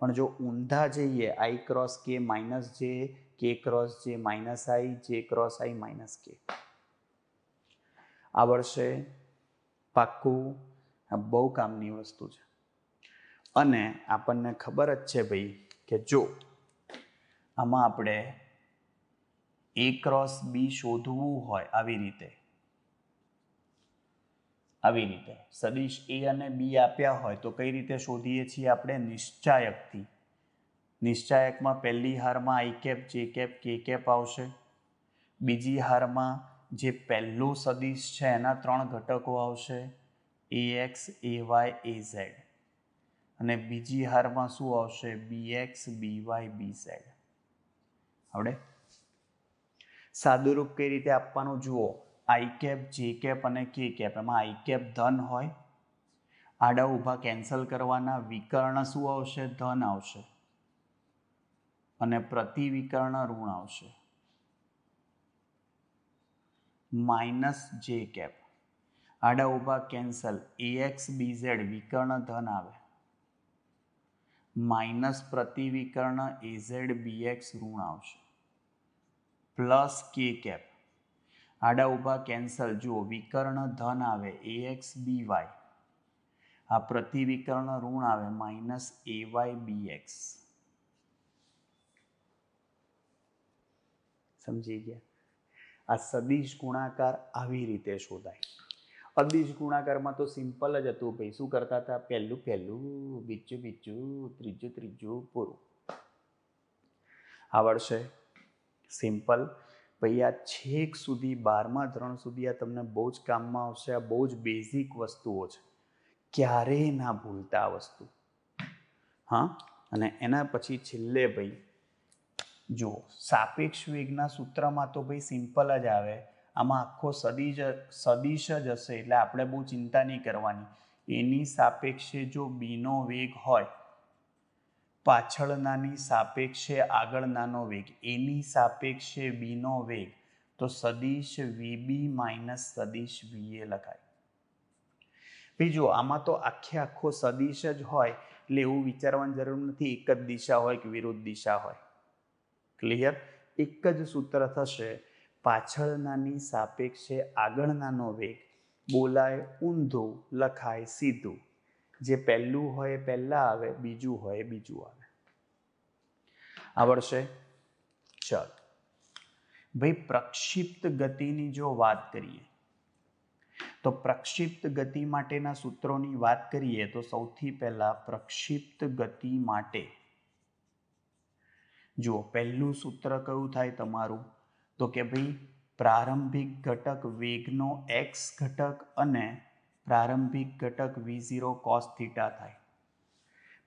[SPEAKER 1] પણ જો ઊંધા જઈએ, આઈ ક્રોસ કે માઇનસ જે, કે ક્રોસ જે માઇનસ આઈ, જે ક્રોસ આઈ માઇનસ કે. આવડશે? પાક્કું? આ બહુ કામની વસ્તુ છે. અને આપણને ખબર જ છે ભાઈ કે જો આમાં આપણે એ ક્રોસ બી શોધવું હોય, આવી રીતે સદિશ એ અને બી આપ્યા હોય તો કઈ રીતે શોધીએ છીએ આપણે? નિશ્ચાયકથી. નિશ્ચાયકમાં પહેલી હારમાં આઈ કેપ, જે કેપ, કે કેપ આવશે. બીજી હારમાં જે પહેલું સદિશ છે એના 3 ઘટકો આવશે, ax, ay, az. અને બીજી હારમાં શું આવશે? bx, by, bz. આવડે? સાદુરૂપ કઈ રીતે આપવાનું જુઓ. આઈ કેપ, જે કેપ અને કે કેપ. એમાં આઈ કેપ ધન હોય, આડા ઊભા કેન્સલ કરવાના, વિકર્ણ શું આવશે? ધન આવશે, અને પ્રતિવિકર્ણ ઋણ આવશે. માઇનસ જે કેપ, આડા ઊભા કેન્સલ, ax, bz વિકર્ણ ધન આવે, માઇનસ પ્રતિવિકર્ણ az, bx ઋણ આવશે, પ્લસ કે કેપ, આડા ઊભા કેન્સલ, જુઓ વિકર્ણ ધન આવે, ax, by, આ પ્રતિવિકર્ણ ઋણ આવે, માઇનસ ay, bx. સમજી ગયા? આ સદિશ ગુણાકાર આવી રીતે શોધાય. અદિશ ગુણાકારમાં તો સિમ્પલ જ હતું ભાઈ. શું કરતા હતા? પહેલું બીજું ત્રીજું પૂરું. આવડશે? સિમ્પલ. ભાઈ આ છેક સુધી 12મા ધોરણ સુધી આ તમને બહુ જ કામમાં આવશે. આ બહુ જ બેઝિક વસ્તુઓ છે, ક્યારેય ના ભૂલતા આ વસ્તુ. હા, અને એના પછી છેલ્લે ભાઈ જો સાપેક્ષ વેગના સૂત્રમાં તો ભાઈ સિમ્પલ જ આવે. આમાં આખો સદિશ જ હશે, એટલે આપણે બહુ ચિંતા નહીં કરવાની એની સાપેક્ષે જો બીનો વેગ હોય, પાછળનાની સાપેક્ષે આગળનાનો વેગ, એની સાપેક્ષે બીનો વેગ, તો સદિશ વીબી માઇનસ સદિશ વીએ લખાય. બીજું આમાં તો આખો સદિશ જ હોય એટલે એવું વિચારવાની જરૂર નથી એક જ દિશા હોય કે વિરુદ્ધ દિશા હોય. ક્લિયર? એક જ સૂત્ર થશે, પાછળનાની સાપેક્ષે આગળનાનો વેગ, બોલાય ઊંધું લખાય સીધું. જે પહેલું હોય પહેલા આવે, બીજું હોય બીજું આવે. આવડશે? ચાલ ભાઈ, પ્રક્ષિપ્ત ગતિની જો વાત કરીએ તો પ્રક્ષિપ્ત ગતિ માટેના સૂત્રોની વાત કરીએ તો સૌથી પહેલા પ્રક્ષિપ્ત ગતિ માટે જુઓ, પહેલું સૂત્ર કયું થાય તમારું? તો કે ભાઈ પ્રારંભિક ઘટક વેગનો એક્સ ઘટક અને પ્રારંભિક ઘટક v0 cos થીટા થાય.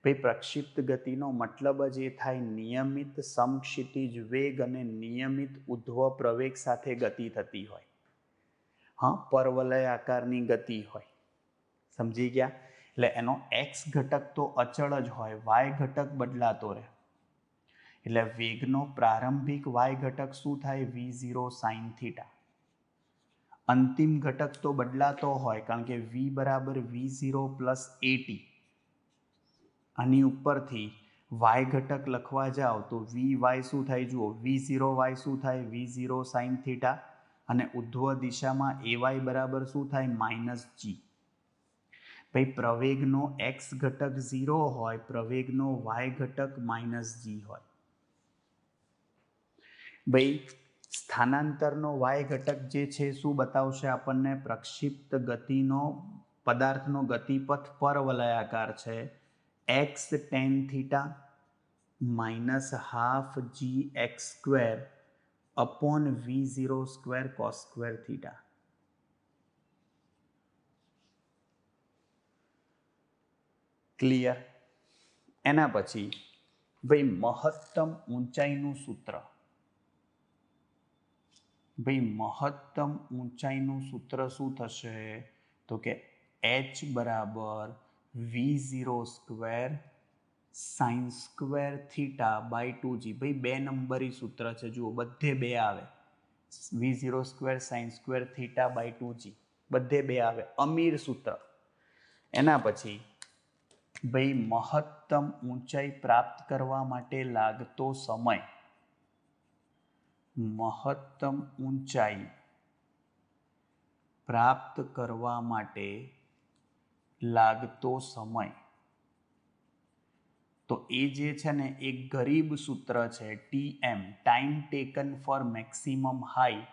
[SPEAKER 1] ભાઈ પ્રક્ષિપ્ત ગતિનો મતલબ જ એ થાય નિયમિત સમક્ષિતિજ વેગ અને નિયમિત ઉધ્વ પ્રવેગ સાથે ગતિ થતી હોય. હા, પરવલય આકારની ગતિ હોય. સમજી ગયા? એટલે એનો એક્સ ઘટક તો અચળ જ હોય, વાય ઘટક બદલાતો રહે. એટલે વેગનો પ્રારંભિક વાય ઘટક શું થાય? v0 sin theta. અંતિમ ઘટક તો બદલાતો હોય કારણ કે v બરાબર v0 પ્લસ at. આની ઉપરથી વાય ઘટક લખવા જાઓ તો vy શું થાય? જુઓ, v0y શું થાય? v0 sin theta. અને ઉધ્વ દિશામાં ay બરાબર શું થાય? માઇનસ જી. ભાઈ પ્રવેગનો એક્સ ઘટક 0 હોય, પ્રવેગનો વાય ઘટક માઇનસ જી હોય. ભાઈ સ્થાનાંતરનો વાય ઘટક જે છે શું બતાવશે આપણને? પ્રક્ષિપ્ત ગતિનો પદાર્થનો ગતિપથ પરવલયાકાર છે. X tan theta minus half G X square upon v0 square cos square theta. Clear? એના પછી ભાઈ મહત્તમ ઊંચાઈનું સૂત્ર. ભાઈ મહત્તમ ઊંચાઈનું સૂત્ર શું થશે? તો કે h બરાબર v0 square sine square theta by 2g. ભાઈ 2 નંબરી સૂત્ર છે, જુઓ બધે 2 આવે. v0 square sine square theta by 2g બધે 2 આવે, અમીર સૂત્ર. એના પછી ભાઈ મહત્તમ ઊંચાઈ પ્રાપ્ત કરવા માટે લાગતો સમય. મહત્તમ ઊંચાઈ પ્રાપ્ત કરવા માટે લાગતો સમય. તો એ જે છે ને એક ગરીબ સૂત્ર છે, TM, time taken for maximum height.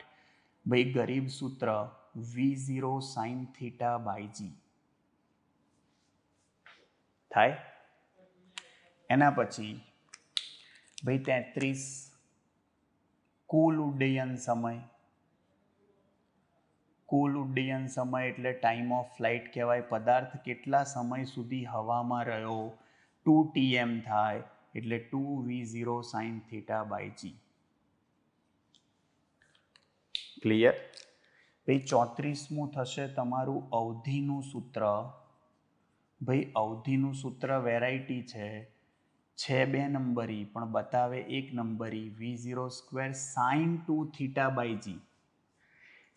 [SPEAKER 1] ભાઈ ગરીબ સૂત્ર v0 sin થીટા બાય જી થાય. એના પછી ભાઈ 33 કુલ ઉડ્ડયન સમય. કુલ ઉડ્ડયન સમય એટલે ટાઈમ ઓફ ફ્લાઇટ કહેવાય. પદાર્થ કેટલા સમય સુધી હવામાં રહ્યો? 2Tm થાય એટલે 2v0 sin theta by G. Clear? ભાઈ 34મું થશે તમારું અવધિનું સૂત્ર. ભાઈ અવધિનું સૂત્ર વેરાયટી છે 2 નંબરી પણ બતાવે 1 નંબરી. v0 square sine 2 theta by G.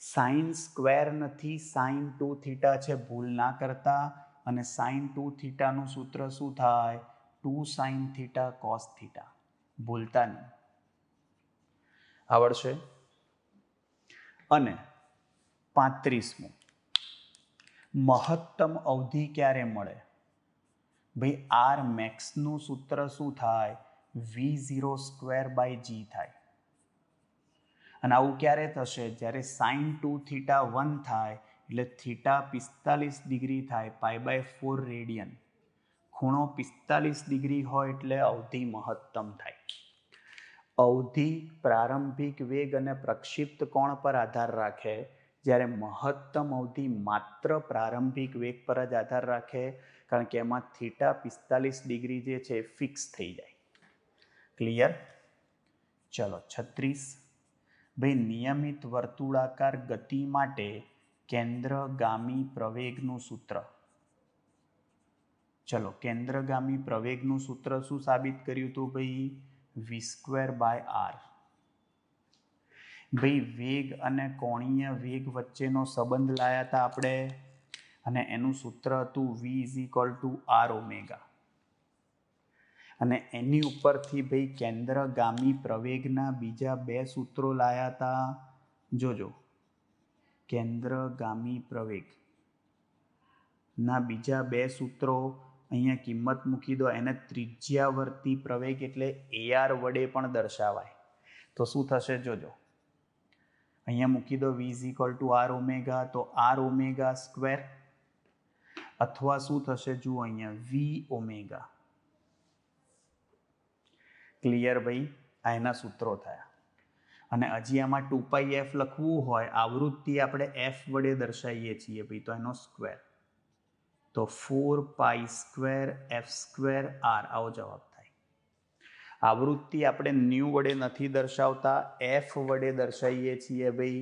[SPEAKER 1] Sine square નથી, સાઇન 2 થીટા છે, ભૂલ ના કરતા. અને સાઇન 2 થીટાનું સૂત્ર શું થાય? 2 સાઇન થીટા કોસ થીટા. ભૂલતા નહીં. આવડશે? અને 35મું મહત્તમ અવધિ ક્યારે મળે? ભાઈ આર મેક્સનું સૂત્ર શું થાય? v0 સ્ક્વેર બાય જી થાય. અને આવું ક્યારે થશે? જ્યારે સાઇન 2 થીટા 1 થાય એટલે થીટા 45 ડિગ્રી થાય, પાઈ બાય 4 રેડિયન. ખૂણો 45 ડિગ્રી હોય એટલે અવધિ મહત્તમ થાય. અવધિ પ્રારંભિક વેગ અને પ્રક્ષિપ્ત કોણ પર આધાર રાખે? જ્યારે મહત્તમ અવધિ માત્ર પ્રારંભિક વેગ પર જ આધાર રાખે, કારણ કે એમાં થીટા 45 ડિગ્રી જે છે ફિક્સ થઈ જાય. ક્લિયર? ચલો 36. ભાઈ નિયમિત વર્તુળાકાર ગતિ માટે કેન્દ્રગામી પ્રવેગનું સૂત્ર. ચલો કેન્દ્રગામી પ્રવેગનું સૂત્ર શું સાબિત કર્યું હતું ભાઈ? v²/r. ભાઈ વેગ અને કોણીય વેગ વચ્ચેનો સંબંધ લાયા હતા આપણે, અને એનું સૂત્ર હતું v = r ઓમેગા. અને એની ઉપરથી ભાઈ કેન્દ્રગામી પ્રવેગના બીજા બે સૂત્રો લાયા હતા. જોજો, કેન્દ્રગામી પ્રવેગના બીજા બે સૂત્રો અહીંયા કિંમત મૂકી દો. એને ત્રિજ્યાવર્તી પ્રવેગ એટલે AR વડે પણ દર્શાવાય. તો શું થશે જોજો, અહીંયા મૂકી દો v = r ઓમેગા, તો r ઓમેગા સ્ક્વેર, અથવા શું થશે જુઓ અહીંયા v ઓમેગા. ક્લિયર ભાઈ? આ એના સૂત્રો થયા. અને હજી આમાં 2πf લખવું હોય, આવૃત્તિ આપણે f વડે દર્શાવીએ છીએ ભાઈ, તો એનો સ્ક્વેર, તો 4π² f² r આવો જવાબ થાય. આવૃત્તિ આપણે ન્યૂ વડે નથી દર્શાવતા, f વડે દર્શાવીએ છીએ ભાઈ.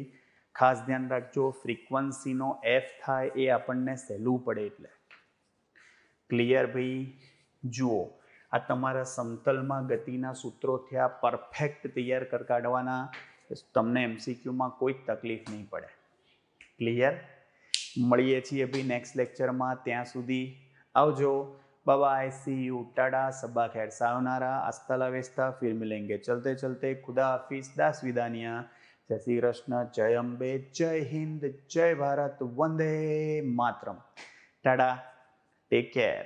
[SPEAKER 1] ખાસ ધ્યાન રાખજો, ફ્રીક્વન્સીનો f થાય એ આપણને સહેલું પડે એટલે. ક્લિયર ભાઈ? જુઓ, આ તમારા સમતલમાં ગતિના સૂત્રો થયા, પરફેક્ટ તૈયાર કરી કાઢવાના, તમને MCQમાં કોઈ તકલીફ નહીં પડે. ક્લિયર? મળીએ છીએ ભાઈ નેક્સ્ટ લેક્ચરમાં. ત્યાં સુધી આવજો. બાય, સી યુ, ટાટા, સબ્બા ખૈર, સાયોનારા, હસ્તા લા વેસ્તા, ફિર મિલેંગે ચલતે ચલતે, ખુદા હાફિઝ, દાસ વિદાનિયા, જય શ્રી કૃષ્ણ, જય અંબે, જય હિન્દ, જય ભારત, વંદે માતરમ. Tata, take care.